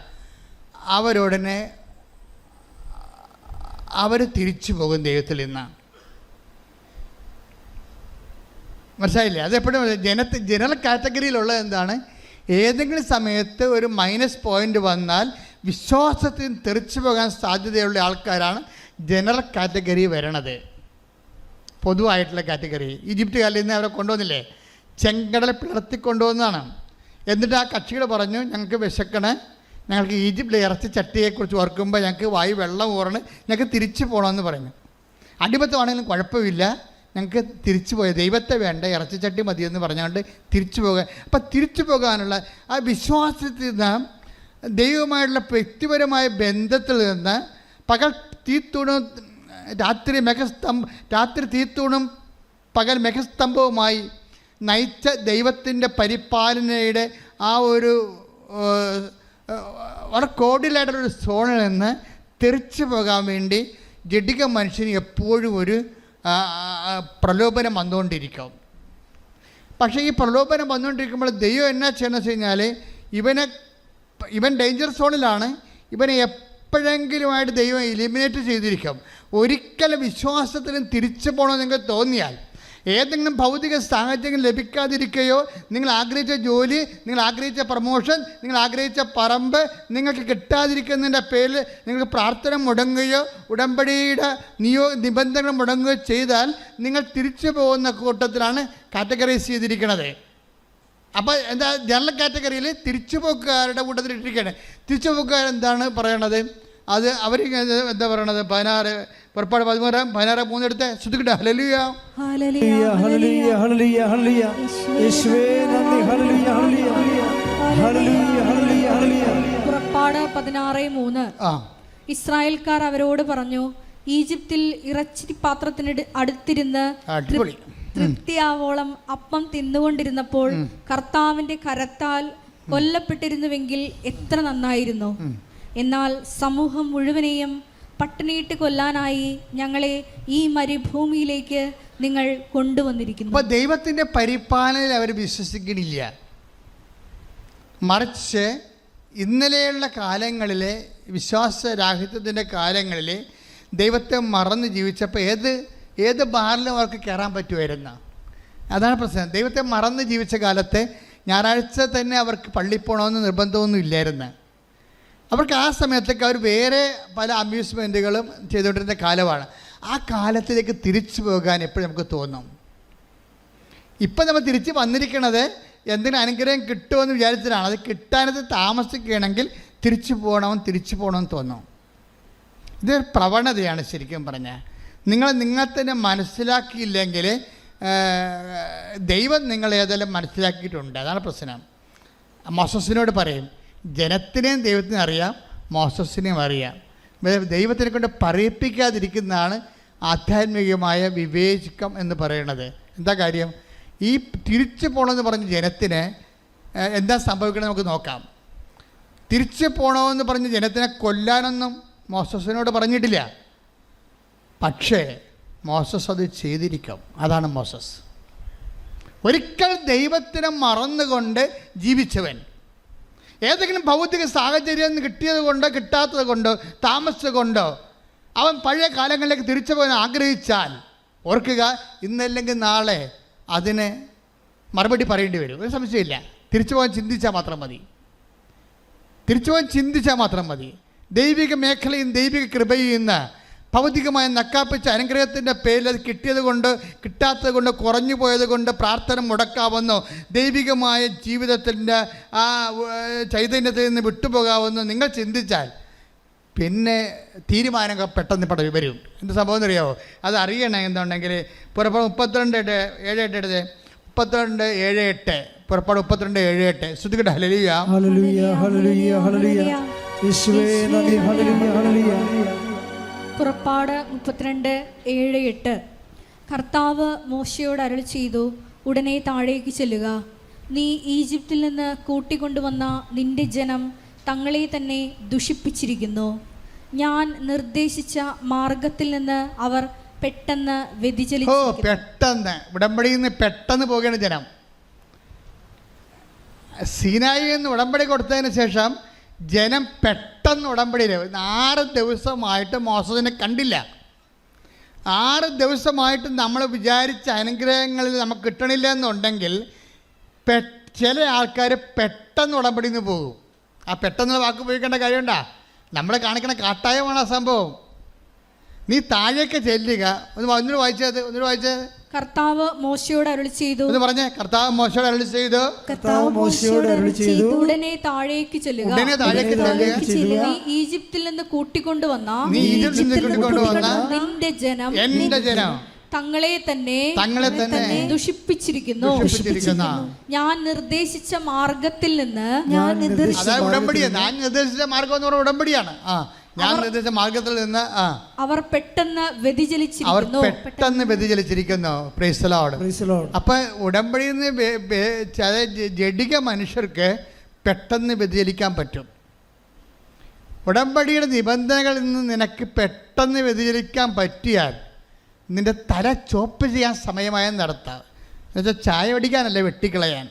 അവരുടനെ അവർ തിരിച്ചു പോകും ദൈവത്തിൽ നിന്ന്. മനസ്സിലായില്ലേ? അതെപ്പോഴും ജനറൽ കാറ്റഗറിയിലുള്ളത് എന്താണ്? ഏതെങ്കിലും സമയത്ത് ഒരു -പോയിൻ്റ് വന്നാൽ വിശ്വാസത്തിൽ തെറിച്ചു പോകാൻ സാധ്യതയുള്ള ആൾക്കാരാണ് ജനറൽ കാറ്റഗറി വരണത്. പൊതുവായിട്ടുള്ള കാറ്റഗറി. ഈജിപ്തുകാരിൽ നിന്ന് അവരെ കൊണ്ടുവന്നില്ലേ? ചെങ്കടൽ പിളർത്തിക്കൊണ്ടുവന്നതാണ്. എന്നിട്ട് ആ കക്ഷികൾ പറഞ്ഞു, ഞങ്ങൾക്ക് വിശക്കണേ, ഞങ്ങൾക്ക് ഈജിപ്തിലെ ഇറച്ചി ചട്ടിയെക്കുറിച്ച് ഓർക്കുമ്പോൾ ഞങ്ങൾക്ക് വായു വെള്ളം ഊറണ്, ഞങ്ങൾക്ക് തിരിച്ചു പോകണമെന്ന് പറഞ്ഞു. അടിമത്തമാണെങ്കിലും കുഴപ്പമില്ല, ഞങ്ങൾക്ക് തിരിച്ചു പോയ ദൈവത്തെ വേണ്ട, ഇറച്ചിച്ചട്ടി മതിയെന്ന് പറഞ്ഞുകൊണ്ട് തിരിച്ചു പോകാൻ. അപ്പം തിരിച്ചു പോകാനുള്ള ആ വിശ്വാസത്തിൽ നിന്ന്, ദൈവവുമായിട്ടുള്ള വ്യക്തിപരമായ ബന്ധത്തിൽ നിന്ന്, പകൽ തീത്തൂണും രാത്രി തീത്തൂണും പകൽ മെഘസ്തംഭവുമായി നയിച്ച ദൈവത്തിൻ്റെ പരിപാലനയുടെ ആ ഒരു വളരെ കോഡിലായിട്ടൊരു സോണിൽ നിന്ന് തെറിച്ചു പോകാൻ വേണ്ടി ജഡിക മനുഷ്യന് എപ്പോഴും ഒരു പ്രലോഭനം വന്നുകൊണ്ടിരിക്കും. പക്ഷേ ഈ പ്രലോഭനം വന്നുകൊണ്ടിരിക്കുമ്പോൾ ദൈവം എന്നാ ചെയ്യണമെന്ന് വെച്ച് കഴിഞ്ഞാൽ, ഇവൻ ഡേഞ്ചർ സോണിലാണ്, ഇവനെ എപ്പോഴെങ്കിലുമായിട്ട് ദൈവം എലിമിനേറ്റ് ചെയ്തിരിക്കും. ഒരിക്കലും വിശ്വാസത്തിലും തിരിച്ചു പോകണമെന്ന് നിങ്ങൾക്ക് തോന്നിയാൽ, ഏതെങ്കിലും ഭൗതിക സാഹചര്യം ലഭിക്കാതിരിക്കുകയോ, നിങ്ങൾ ആഗ്രഹിച്ച ജോലി, നിങ്ങൾ ആഗ്രഹിച്ച പ്രമോഷൻ, നിങ്ങൾ ആഗ്രഹിച്ച പറമ്പ് നിങ്ങൾക്ക് കിട്ടാതിരിക്കുന്നതിൻ്റെ പേരിൽ നിങ്ങൾക്ക് പ്രാർത്ഥന മുടങ്ങുകയോ ഉടമ്പടിയുടെ നിബന്ധനകൾ മുടങ്ങുകയോ ചെയ്താൽ നിങ്ങൾ തിരിച്ചു പോകുന്ന കൂട്ടത്തിലാണ് കാറ്റഗറൈസ് ചെയ്തിരിക്കുന്നത്. അപ്പോൾ എന്താ? ജനറൽ കാറ്റഗറിയിൽ തിരിച്ചുപോക്കുകാരുടെ കൂട്ടത്തിൽ ഇട്ടിരിക്കുകയാണ്. തിരിച്ചുപോക്കുകാരെന്താണ് പറയണത്? അത് അവർ എന്താ പറയണത്? 16 പുറപ്പാട് 13:3 എടുത്ത് ശ്രദ്ധിക്കട്ടെ. ഹല്ലേലൂയ, ഹല്ലേലൂയ, ഹല്ലേലൂയ, ഹല്ലേലൂയ, ഹല്ലേലൂയ. യേശുവേ നന്ദി. ഹല്ലേലൂയ, ഹല്ലേലൂയ, ഹല്ലേലൂയ, ഹല്ലേലൂയ, ഹല്ലേലൂയ. പുറപ്പാട് 16:3. ഇസ്രായേൽക്കാർ അവരോട് പറഞ്ഞു, ഈജിപ്തിൽ ഇറച്ചി പാത്രത്തിന് അടുത്തിരുന്ന് തൃപ്തിയാവോളം അപ്പം തിന്നുകൊണ്ടിരുന്നപ്പോൾ കർത്താവിന്റെ കരത്താൽ കൊല്ലപ്പെട്ടിരുന്നുവെങ്കിൽ എത്ര നന്നായിരുന്നു. എന്നാൽ സമൂഹം മുഴുവനെയും പട്ടിണിയിട്ട് കൊല്ലാനായി ഞങ്ങളെ ഈ മരുഭൂമിയിലേക്ക് നിങ്ങൾ കൊണ്ടുവന്നിരിക്കുന്നു. അപ്പോൾ ദൈവത്തിൻ്റെ പരിപാലനയിൽ അവർ വിശ്വസിക്കണില്ല. മറിച്ച് ഇന്നലെയുള്ള കാലങ്ങളിലെ വിശ്വാസരാഹിത്യത്തിൻ്റെ കാലങ്ങളിൽ ദൈവത്തെ മറന്ന് ജീവിച്ചപ്പോൾ ഏത് ബാറിലും അവർക്ക് കയറാൻ പറ്റുമായിരുന്നു. അതാണ് പ്രശ്നം. ദൈവത്തെ മറന്ന് ജീവിച്ച കാലത്തെ ഞായറാഴ്ച തന്നെ അവർക്ക് പള്ളിയിൽ പോകണമെന്ന് നിർബന്ധമൊന്നും ഇല്ലായിരുന്നു. അവർക്ക് ആ സമയത്തൊക്കെ അവർ വേറെ പല അമ്യൂസ്മെൻറ്റുകളും ചെയ്തുകൊണ്ടിരുന്ന കാലമാണ്. ആ കാലത്തിലേക്ക് തിരിച്ചു പോകാൻ എപ്പോഴും നമുക്ക് തോന്നും. ഇപ്പം നമ്മൾ തിരിച്ച് വന്നിരിക്കണത് എന്തെങ്കിലും അനുഗ്രഹം കിട്ടുമെന്ന് വിചാരിച്ചിട്ടാണ്. അത് കിട്ടാനത് താമസിക്കുകയാണെങ്കിൽ തിരിച്ചു പോകണമെന്ന് തോന്നും. ഇതൊരു പ്രവണതയാണ് ശരിക്കും പറഞ്ഞാൽ. നിങ്ങൾ തന്നെ മനസ്സിലാക്കിയില്ലെങ്കിൽ ദൈവം നിങ്ങളേതെല്ലാം മനസ്സിലാക്കിയിട്ടുണ്ട്. അതാണ് പ്രശ്നം. മോസസിനോട് പറയും, ജനത്തിനെയും ദൈവത്തിനും അറിയാം, മോസസിനെയും അറിയാം. ദൈവത്തിനെ കൊണ്ട് പറയിപ്പിക്കാതിരിക്കുന്നതാണ് ആധ്യാത്മികമായ വിവേചകം എന്ന് പറയുന്നത്. എന്താ കാര്യം? ഈ തിരിച്ചു പോകണമെന്ന് പറഞ്ഞ ജനത്തിന് എന്താ സംഭവിക്കണമെന്ന് നമുക്ക് നോക്കാം. തിരിച്ചു പോകണമെന്ന് പറഞ്ഞ ജനത്തിനെ കൊല്ലാനൊന്നും മോസസിനോട് പറഞ്ഞിട്ടില്ല. പക്ഷേ മോസസ് അത് ചെയ്തിരിക്കും. അതാണ് മോസസ്. ഒരിക്കൽ ദൈവത്തിനെ മറന്നുകൊണ്ട് ജീവിച്ചവൻ, ഏതെങ്കിലും ഭൗതിക സാഹചര്യം കിട്ടിയത് കൊണ്ടോ കിട്ടാത്തത് കൊണ്ടോ താമസിച്ചത് കൊണ്ടോ അവൻ പഴയ കാലങ്ങളിലേക്ക് തിരിച്ചു പോകാൻ ആഗ്രഹിച്ചാൽ ഓർക്കുക, ഇന്നല്ലെങ്കിൽ നാളെ അതിന് മറുപടി പറയേണ്ടി വരും. ഒരു സംശയമില്ല. തിരിച്ചു പോകാൻ ചിന്തിച്ചാൽ മാത്രം മതി. ദൈവിക മേഖലയും ദൈവിക കൃപയും ഇന്ന് ഭൗതികമായ നക്കാപ്പിച്ച അനുഗ്രഹത്തിൻ്റെ പേരിൽ അത് കിട്ടിയത് കൊണ്ട് കിട്ടാത്തത് കൊണ്ട് കുറഞ്ഞു പോയത് കൊണ്ട് പ്രാർത്ഥന മുടക്കാവുന്നോ, ദൈവികമായ ജീവിതത്തിൻ്റെ ആ ചൈതന്യത്തിൽ നിന്ന് വിട്ടുപോകാവുന്നോ നിങ്ങൾ ചിന്തിച്ചാൽ പിന്നെ തീരുമാനങ്ങൾ പെട്ടെന്ന് വരും. എന്ത് സംഭവം എന്നറിയാമോ? അത് അറിയണം. എന്തുണ്ടെങ്കിൽ പുറപ്പാട് 32:7 32:7 പുറപ്പാട് 32:7 ശ്രുതികട്ടെ. ഹല്ലേലൂയ ഹല്ലേലൂയ ഹല്ലേലൂയ ഹല്ലേലൂയ യേശുവേ നന്ദി. ഹല്ലേലൂയ ഹല്ലേലൂയ. പുറപ്പാട് 32:7 കർത്താവ് മോശയോട് അരുളി ചെയ്തു, ഉടനെ താഴേക്ക് ചെല്ലുക. നീ ഈജിപ്തിൽ നിന്ന് കൂട്ടിക്കൊണ്ടുവന്ന നിന്റെ ജനം തങ്ങളെ തന്നെ ദുഷിപ്പിച്ചിരിക്കുന്നു. ഞാൻ നിർദ്ദേശിച്ച മാർഗത്തിൽ നിന്ന് അവർ പെട്ടെന്ന് വ്യതിചലിച്ചു. പെട്ടെന്ന് ഉടമ്പടിയിൽ നിന്ന് പെട്ടെന്ന് പോവുകയാണ് ജനം. സീനായി എന്ന് ഉടമ്പടി കൊടുത്തതിന് ശേഷം ജനം പെട്ടെന്ന് ഉടമ്പടിയിൽ 6 ദിവസമായിട്ട് മോസസിനെ കണ്ടില്ല. 6 ദിവസമായിട്ട് നമ്മൾ വിചാരിച്ച അനുഗ്രഹങ്ങളിൽ നമുക്ക് കിട്ടണില്ല എന്നുണ്ടെങ്കിൽ ചില ആൾക്കാർ പെട്ടെന്ന് ഉടമ്പടിയിൽ നിന്ന് പോകും. ആ പെട്ടെന്നുള്ള വാക്ക് ഉപയോഗിക്കേണ്ട കാര്യമുണ്ടാ? നമ്മളെ കാണിക്കണ കാട്ടായമാണ് ആ സംഭവം. നീ താഴേക്ക് ചെല്ലുക. ഒന്നിനു വായിച്ചത് കർത്താവ് മോശയോട് അരുളി ചെയ്തു എന്ന് പറഞ്ഞേ. കർത്താവ് മോശയോട് അരുളി ചെയ്തു ഉടനെ താഴേക്ക് ചെല്ലുക. നീ ഈജിപ്തിൽ നിന്ന് കൂട്ടിക്കൊണ്ടുവന്ന നിന്റെ ജനം എന്റെ ജനം തങ്ങളെ തന്നെ ദുഷിപ്പിച്ചിരിക്കുന്നു. ഞാൻ നിർദ്ദേശിച്ച മാർഗത്തിൽ നിന്ന് ഉടമ്പടിയാണ്. ഞാൻ നിർദ്ദേശിച്ച മാർഗം എന്ന് പറഞ്ഞ ഉടമ്പടിയാണ്. ഞാൻ നിർദ്ദേശിച്ച മാർഗത്തിൽ നിന്ന് അവർ പെട്ടെന്ന് വ്യതിചലിച്ചിരിക്കുന്നു. Praise the Lord. അപ്പൊ ഉടമ്പടിയിൽ നിന്ന് ജഡിക മനുഷ്യർക്ക് പെട്ടെന്ന് വ്യതിചലിക്കാൻ പറ്റും. ഉടമ്പടിയുടെ നിബന്ധനകളിൽ നിന്ന് നിനക്ക് പെട്ടെന്ന് വ്യതിചലിക്കാൻ പറ്റിയാൽ നിന്റെ തല ചോപ്പ് ചെയ്യാൻ സമയമായെന്ന് നടത്താം. എന്നുവെച്ചാൽ ചായ പിടിക്കാനല്ല, വെട്ടിക്കളയാൻ.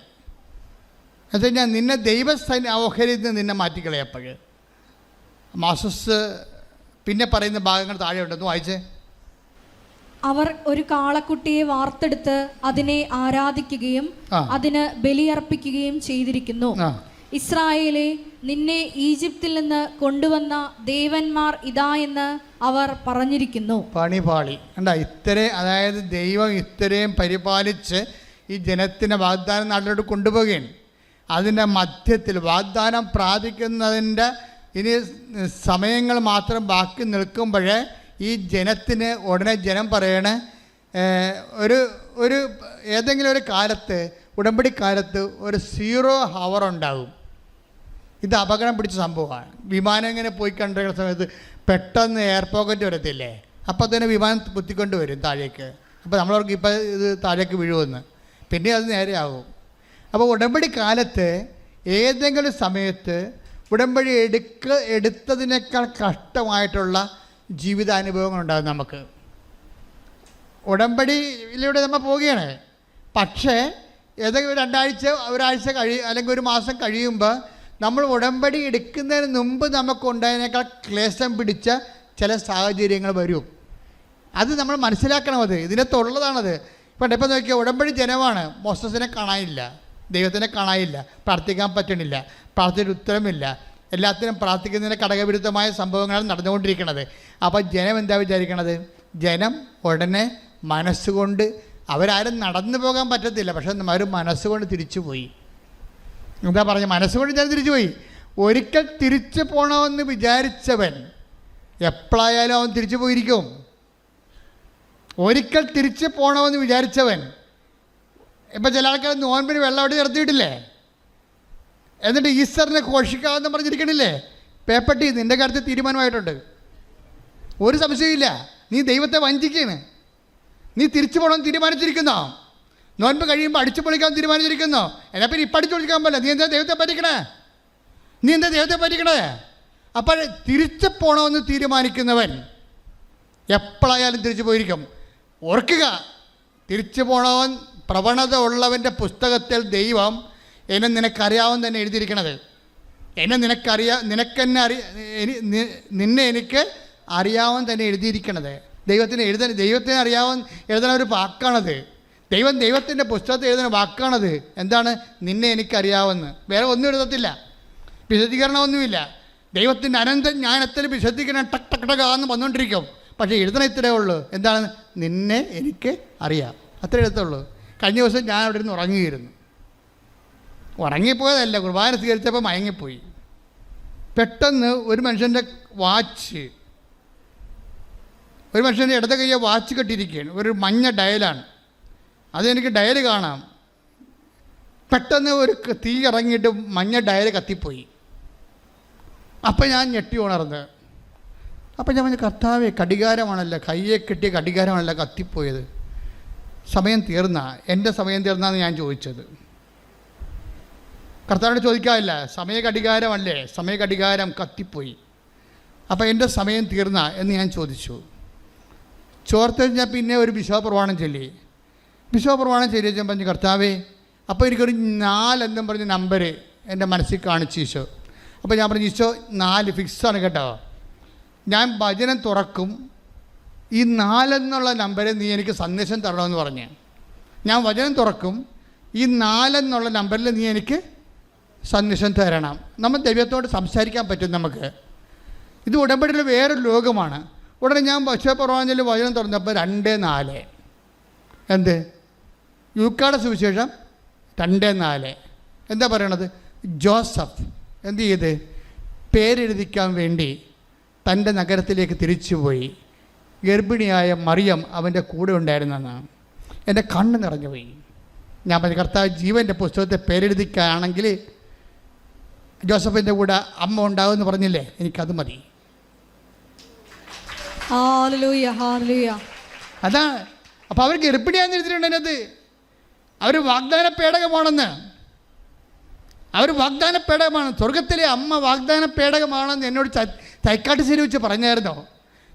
എന്നുവെച്ചാൽ ഞാൻ നിന്നെ ദൈവസ്ഥ ഓഹരിയിൽ നിന്ന് നിന്നെ മാറ്റിക്കളയപ്പോഴ്. മോസസ് പിന്നെ പറയുന്ന ഭാഗങ്ങൾ താഴെ ഉണ്ടെന്ന് വായിച്ചേ. അവർ ഒരു കാളക്കുട്ടിയെ വാർത്തെടുത്ത് അതിനെ ആരാധിക്കുകയും അതിന് ബലിയർപ്പിക്കുകയും ചെയ്തിരിക്കുന്നു. ഇസ്രായേലേ, നിന്നെ ഈജിപ്തിൽ നിന്ന് കൊണ്ടുവന്ന ദേവന്മാർ ഇതാ എന്ന് അവർ പറഞ്ഞിരിക്കുന്നു. പണിപാളി കണ്ട. അതായത് ദൈവം ഇത്രയും പരിപാലിച്ച് ഈ ജനത്തിനെ വാഗ്ദാനം നാട്ടിലോട്ട് കൊണ്ടുപോവുകയാണ്. അതിൻ്റെ മധ്യത്തിൽ വാഗ്ദാനം പ്രാപിക്കുന്നതിൻ്റെ ഇനി സമയങ്ങൾ മാത്രം ബാക്കി നിൽക്കുമ്പോഴേ ഈ ജനത്തിന് ഉടനെ ജനം പറയണേ, ഒരു ഏതെങ്കിലും ഒരു കാലത്ത് ഉടമ്പടിക്കാലത്ത് ഒരു 0 hour ഉണ്ടാകും. ഇത് അപകടം പിടിച്ച സംഭവമാണ്. വിമാനം ഇങ്ങനെ പോയി കണ്ടിരിക്കുന്ന സമയത്ത് പെട്ടെന്ന് എയർ പോക്കറ്റ് വരത്തില്ലേ, അപ്പോൾ തന്നെ വിമാനം കുത്തിക്കൊണ്ട് വരും താഴേക്ക്. അപ്പോൾ നമ്മളവർക്ക് ഇപ്പോൾ ഇത് താഴേക്ക് വീഴുമെന്ന്, പിന്നെ അത് നേരെയാകും. അപ്പോൾ ഉടമ്പടി കാലത്ത് ഏതെങ്കിലും സമയത്ത് ഉടമ്പടി എടുത്തതിനേക്കാൾ കഷ്ടമായിട്ടുള്ള ജീവിതാനുഭവങ്ങളുണ്ടാകും നമുക്ക്. ഉടമ്പടിയിലൂടെ നമ്മൾ പോവുകയാണ്. പക്ഷേ ഏതെങ്കിലും 2 ആഴ്ച ഒരാഴ്ച അല്ലെങ്കിൽ 1 മാസം കഴിയുമ്പോൾ നമ്മൾ ഉടമ്പടി എടുക്കുന്നതിന് മുമ്പ് നമുക്കുണ്ടായതിനേക്കാൾ ക്ലേശം പിടിച്ച ചില സാഹചര്യങ്ങൾ വരും. അത് നമ്മൾ മനസ്സിലാക്കണം. അത് ഇതിനകത്തുള്ളതാണത്. ഇപ്പം നോക്കിയാൽ ഉടമ്പടി ജനമാണ്. മോസസിനെ കാണാനില്ല, ദൈവത്തിനെ കാണാനില്ല, പ്രാർത്ഥിക്കാൻ പറ്റണില്ല, പ്രാർത്ഥനയുടെ ഉത്തരമില്ല, എല്ലാത്തിനും പ്രാർത്ഥിക്കുന്നതിന് ഘടകവിരുദ്ധമായ സംഭവങ്ങളാണ് നടന്നുകൊണ്ടിരിക്കുന്നത്. അപ്പോൾ ജനം എന്താ വിചാരിക്കണത്? ജനം ഉടനെ മനസ്സുകൊണ്ട്, അവരാരും നടന്നു പോകാൻ പറ്റത്തില്ല, പക്ഷെ അവർ മനസ്സുകൊണ്ട് തിരിച്ചുപോയി. എന്താ പറഞ്ഞ? മനസ്സുകൊണ്ട് ഞാൻ തിരിച്ചുപോയി. ഒരിക്കൽ തിരിച്ചു പോകണമെന്ന് വിചാരിച്ചവൻ എപ്പോഴായാലും അവൻ തിരിച്ചു പോയിരിക്കും. ഒരിക്കൽ തിരിച്ചു പോകണമെന്ന് വിചാരിച്ചവൻ, ഇപ്പം ചില ആൾക്കാർ നോൻപിന് വെള്ളം അവിടെ നിർത്തിയിട്ടില്ലേ, എന്നിട്ട് ഈസ്റ്ററിനെ ഘോഷിക്കാമെന്ന് പറഞ്ഞിരിക്കണില്ലേ? പേപ്പട്ടി നിൻ്റെ കാര്യത്തിൽ തീരുമാനമായിട്ടുണ്ട്. ഒരു സംശയമില്ല, നീ ദൈവത്തെ വഞ്ചിക്കുകയാണ്. നീ തിരിച്ചു പോകണമെന്ന് തീരുമാനിച്ചിരിക്കുന്നോ? നോൻപ് കഴിയുമ്പോൾ അടിച്ചു പൊളിക്കാൻ തീരുമാനിച്ചിരിക്കുന്നോ? എന്നാൽ പിന്നെ ഇപ്പം അടിച്ചു പൊളിക്കാൻ പറ്റില്ല. നീ എന്താ ദൈവത്തെ പറ്റിക്കണേ? അപ്പോൾ തിരിച്ചു പോകണമെന്ന് തീരുമാനിക്കുന്നവൻ എപ്പോഴായാലും തിരിച്ചു പോയിരിക്കും. ഓർക്കുക, തിരിച്ചു പോകണമെന്ന് പ്രവണത ഉള്ളവൻ്റെ പുസ്തകത്തിൽ ദൈവം എന്നെ നിനക്കറിയാമെന്ന് തന്നെ എഴുതിയിരിക്കണത്. നിന്നെ എനിക്ക് അറിയാമെന്ന് തന്നെ എഴുതിയിരിക്കണത്. ദൈവത്തിനെ എഴുതുന്ന ഒരു വാക്കാണത്. ദൈവത്തിൻ്റെ പുസ്തകത്തിൽ എഴുതുന്ന വാക്കാണത്. എന്താണ്? നിന്നെ എനിക്കറിയാമെന്ന്. വേറെ ഒന്നും എഴുതത്തില്ല, വിശദീകരണമൊന്നുമില്ല. ദൈവത്തിൻ്റെ അനന്ത ജ്ഞാനത്തിൽ വിശദീകരണം ടക്ക് വന്നുകൊണ്ടിരിക്കും. പക്ഷേ എഴുതണ ഇത്രയേ ഉള്ളൂ. എന്താണ്? നിന്നെ എനിക്ക് അറിയാം, അത്ര എഴുത്തുള്ളൂ. കഴിഞ്ഞ ദിവസം ഞാൻ അവിടെ നിന്ന് ഉറങ്ങിപ്പോയതല്ല, കുർബാന സ്വീകരിച്ചപ്പോൾ മയങ്ങിപ്പോയി. പെട്ടെന്ന് ഒരു മനുഷ്യൻ്റെ ഇടത് കയ്യെ വാച്ച് കെട്ടിയിരിക്കുകയാണ്. ഒരു മഞ്ഞ ഡയലാണ്. അതെനിക്ക് ഡയൽ കാണാം. പെട്ടെന്ന് ഒരു തീ ഇറങ്ങിയിട്ട് മഞ്ഞ ഡയൽ കത്തിപ്പോയി. അപ്പം ഞാൻ ഞെട്ടി ഉണർന്ന്. അപ്പം ഞാൻ പറഞ്ഞു, കർത്താവേ, കടികാരമാണല്ലോ, കയ്യെ കെട്ടിയ കടികാരമാണല്ലോ കത്തിപ്പോയത്. സമയം തീർന്നാ? എൻ്റെ സമയം തീർന്നാന്ന് ഞാൻ ചോദിച്ചത്. കർത്താവിനോട് ചോദിക്കാറില്ല, സമയഘടികാരമല്ലേ, സമയഘടികാരം കത്തിപ്പോയി, അപ്പോൾ എൻ്റെ സമയം തീർന്നാ എന്ന് ഞാൻ ചോദിച്ചു. ചോർത്ത് കഴിഞ്ഞാൽ പിന്നെ ഒരു വിശ്വാസപ്രമാണം ചൊല്ലി പറഞ്ഞു, കർത്താവേ, അപ്പോൾ എനിക്കൊരു 4 എന്നും പറഞ്ഞ നമ്പർ എൻ്റെ മനസ്സിൽ കാണിച്ചു ഈശോ. അപ്പോൾ ഞാൻ പറഞ്ഞു, ഈശോ 4 ഫിക്സാണ് കേട്ടോ. ഞാൻ വചനം തുറക്കും, ഈ 4 എന്നുള്ള നമ്പരെ നീ എനിക്ക് സന്ദേശം തരണമെന്ന് പറഞ്ഞ്. ഞാൻ വചനം തുറക്കും, ഈ 4 എന്നുള്ള നമ്പറിൽ നീ എനിക്ക് സന്ദേശം തരണം. നമ്മൾ ദൈവത്തോട് സംസാരിക്കാൻ പറ്റും നമുക്ക്. ഇത് ഉടമ്പടിയിൽ വേറൊരു ലോകമാണ്. ഉടനെ ഞാൻ വിശ്വപ്രവാചകനിൽ വചനം തുറന്നപ്പോൾ 2:4. എന്ത്? ലൂക്കായുടെ സുവിശേഷം 2:4. എന്താ പറയണത്? ജോസഫ് എന്ത് ചെയ്ത്? പേരെഴുതിക്കാൻ വേണ്ടി തൻ്റെ നഗരത്തിലേക്ക് തിരിച്ചുപോയി. ഗർഭിണിയായ മറിയം അവൻ്റെ കൂടെ ഉണ്ടായിരുന്നെന്നാണ്. എൻ്റെ കണ്ണ് നിറഞ്ഞുപോയി. ഞാൻ പറഞ്ഞു, കർത്താവ്, ജീവൻ്റെ പുസ്തകത്തെ പേരെഴുതിക്കാണെങ്കിൽ ജോസഫിൻ്റെ കൂടെ അമ്മ ഉണ്ടാവുമെന്ന് പറഞ്ഞില്ലേ, എനിക്കത് മതി. അതാണ്. അപ്പോൾ അവർ ഗർഭിണിയാന്ന് എഴുതിയിട്ടുണ്ട് അതിനകത്ത്. അവർ വാഗ്ദാന പേടകമാണെന്ന്. സ്വർഗത്തിലെ അമ്മ വാഗ്ദാന പേടകമാണെന്ന് എന്നോട് തൈക്കാട്ടുശ്ശേരി വെച്ച് പറഞ്ഞായിരുന്നോ?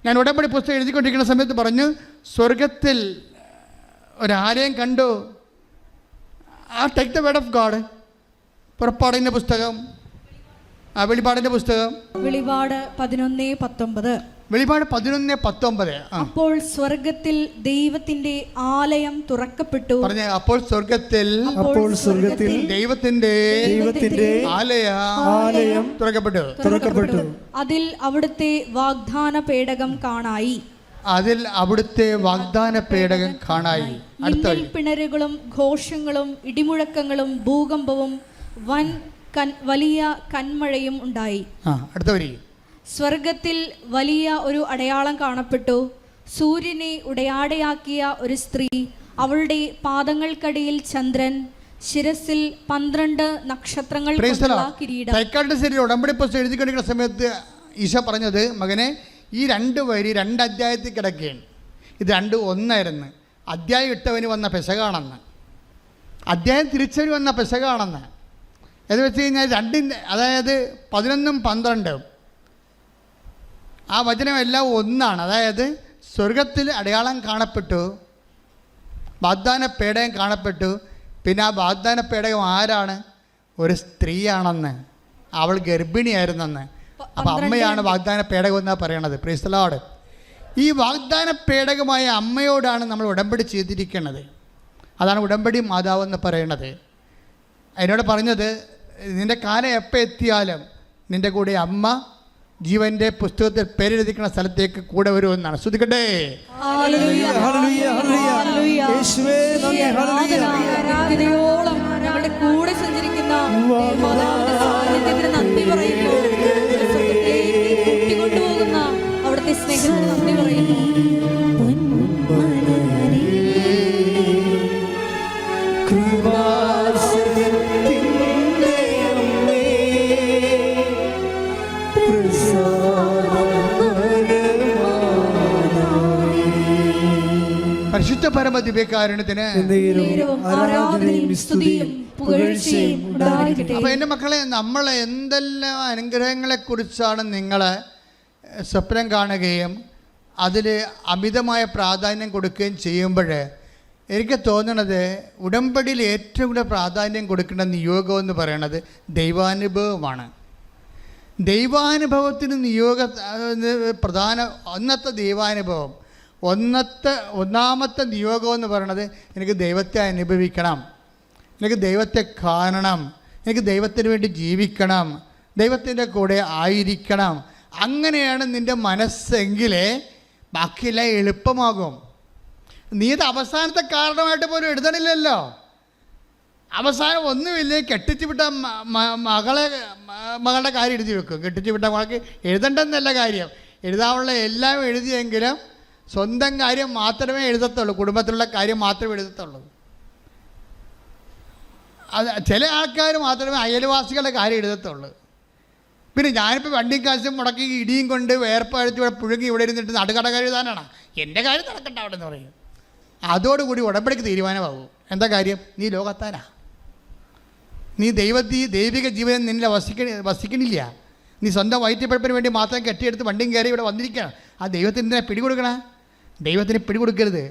ഞാൻ ഉടമ്പടി പുസ്തകം എഴുതിക്കൊണ്ടിരിക്കുന്ന സമയത്ത് പറഞ്ഞു, സ്വർഗത്തിൽ ഒരാലയം കണ്ടു. Take the word of God. പുറപ്പാടിൻ്റെ പുസ്തകം, വെളിപാടിൻ്റെ പുസ്തകം, വെളിപാട് 11:19. അപ്പോൾ സ്വർഗത്തിൽ ദൈവത്തിന്റെ ആലയം തുറക്കപ്പെട്ടു. പറഞ്ഞ, അപ്പോൾ സ്വർഗത്തിൽ ദൈവത്തിന്റെ ആലയം തുറക്കപ്പെട്ടു. അതിൽ അവിടുത്തെ വാഗ്ദാന പേടകം കാണായി. മിന്നൽ പിണരുകളും ഘോഷങ്ങളും ഇടിമുഴക്കങ്ങളും ഭൂകമ്പവും വലിയ കന്മഴയും ഉണ്ടായി. അടുത്ത വരി. സ്വർഗത്തിൽ വലിയ ഒരു അടയാളം കാണപ്പെട്ടു. സൂര്യനെ ഉടയാടയാക്കിയ ഒരു സ്ത്രീ, അവളുടെ പാദങ്ങൾക്കടിയിൽ ചന്ദ്രൻ, ശിരസിൽ 12 നക്ഷത്രങ്ങൾ കിരീടം. ഉടമ്പടി പുസ്തകം എഴുതിക്കൊണ്ടിരിക്കുന്ന സമയത്ത് ഈശോ പറഞ്ഞത്, മകനെ, ഈ 2 വരി 2 അധ്യായത്തിൽ കിടക്കുകയാണ്. ഇത് 2 ഒന്നായിരുന്നു. അധ്യായം ഇട്ടവന് വന്ന പെസകാണെന്ന്, അധ്യായം തിരിച്ചവന് വന്ന പെസകാണെന്ന്. എന്ന് വെച്ച് കഴിഞ്ഞാൽ അതായത് 11ഉം 12ഉം ആ വചനമെല്ലാം ഒന്നാണ്. അതായത് സ്വർഗത്തിൽ അടയാളം കാണപ്പെട്ടു, വാഗ്ദാന പേടകം കാണപ്പെട്ടു. പിന്നെ ആ വാഗ്ദാന പേടകം ആരാണ്? ഒരു സ്ത്രീയാണെന്ന്, അവൾ ഗർഭിണിയായിരുന്നെന്ന്. അപ്പം അമ്മയാണ് വാഗ്ദാന പേടകം എന്നാണ് പറയണത്. Praise the Lord. ഈ വാഗ്ദാന പേടകമായ അമ്മയോടാണ് നമ്മൾ ഉടമ്പടി ചെയ്തിരിക്കുന്നത്. അതാണ് ഉടമ്പടി മാതാവെന്ന് പറയുന്നത്. അതിനോട് പറഞ്ഞത്, നിൻ്റെ കാലം എപ്പോൾ എത്തിയാലും നിൻ്റെ കൂടെ അമ്മ ജീവൻ്റെ പുസ്തകത്തിൽ പേരെഴുതിക്കുന്ന സ്ഥലത്തേക്ക് കൂടെ വരുമെന്നാണ്. ശ്രദ്ധിക്കട്ടെ. കൂടെ സഞ്ചരിക്കുന്ന നന്ദി പറയുന്നു. കൊണ്ടുപോകുന്ന അവിടുത്തെ സ്നേഹത്തിന് നന്ദി പറയുന്നു. പരിശുദ്ധ പരമ ദിവ്യകാരുണ്യത്തിന്. അപ്പൊ എൻ്റെ മക്കളെ, നമ്മൾ എന്തെല്ലാം അനുഗ്രഹങ്ങളെക്കുറിച്ചാണ് നിങ്ങൾ സ്വപ്നം കാണുകയും അതിൽ അമിതമായ പ്രാധാന്യം കൊടുക്കുകയും ചെയ്യുമ്പോൾ എനിക്ക് തോന്നുന്നത് ഉടമ്പടിയിൽ ഏറ്റവും കൂടുതൽ പ്രാധാന്യം കൊടുക്കേണ്ട നിയോഗം എന്ന് പറയുന്നത് ദൈവാനുഭവമാണ്. ദൈവാനുഭവത്തിന് പ്രധാന ഒന്നാമത്തെ നിയോഗം എന്ന് പറയുന്നത്, എനിക്ക് ദൈവത്തെ അനുഭവിക്കണം, എനിക്ക് ദൈവത്തെ കാണണം, എനിക്ക് ദൈവത്തിന് വേണ്ടി ജീവിക്കണം, ദൈവത്തിൻ്റെ കൂടെ ആയിരിക്കണം. അങ്ങനെയാണ് നിൻ്റെ മനസ്സെങ്കിലേ ബാക്കിയെല്ലാം എളുപ്പമാകും. നീ ഇത് അവസാനത്തെ കാരണമായിട്ട് പോലും എഴുതണില്ലല്ലോ. അവസാനം ഒന്നുമില്ലേ, കെട്ടിച്ചു വിട്ട മകളുടെ കാര്യം എഴുതി വെക്കും. കെട്ടിച്ചു വിട്ട മകൾക്ക് എഴുതണ്ടെന്നല്ല കാര്യം, എഴുതാനുള്ള എല്ലാം എഴുതിയെങ്കിലും സ്വന്തം കാര്യം മാത്രമേ എഴുതത്തുള്ളൂ, കുടുംബത്തിലുള്ള കാര്യം മാത്രമേ എഴുതത്തുള്ളൂ. അത് ചില ആൾക്കാർ മാത്രമേ അയൽവാസികളുടെ കാര്യം എഴുതത്തുള്ളൂ. പിന്നെ ഞാനിപ്പോൾ വണ്ടിയും കാശും മുടക്കി ഇടിയും കൊണ്ട് വേർപ്പഴിച്ച് ഇവിടെ പുഴുങ്ങി ഇവിടെ ഇരുന്നിട്ട് നടുകട എഴുതാനാണ്, എൻ്റെ കാര്യം നടക്കണ്ട അവിടെ എന്ന് പറയും. അതോടുകൂടി ഉടമ്പടിക്ക് തീരുമാനമാകും. എന്താ കാര്യം? നീ ലോകത്താനാ, നീ ദൈവിക ജീവൻ നിന്നെ വസിക്കണില്ല. നീ സ്വന്തം വയറ്റിപ്പഴപ്പിന് വേണ്ടി മാത്രം കെട്ടിയെടുത്ത് വണ്ടിയും കയറി ഇവിടെ വന്നിരിക്കണം. ആ ദൈവത്തിന് പിടികൊടുക്കണ? ദൈവത്തിന് പിടികൊടുക്കരുത്,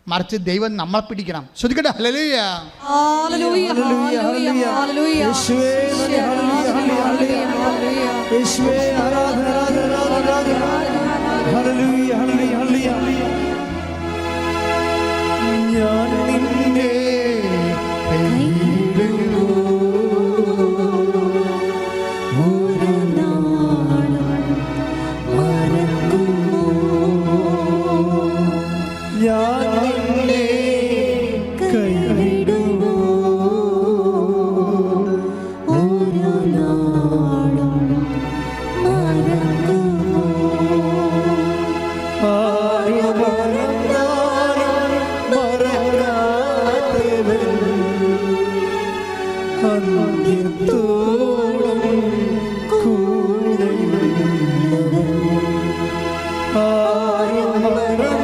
മറിച്ച് ദൈവം നമ്മളെ പിടിക്കണം. ശ്രദ്ധിക്കട്ടെ. ഹല്ലേലൂയ. ഞാൻ നിന്നെ കൂടെ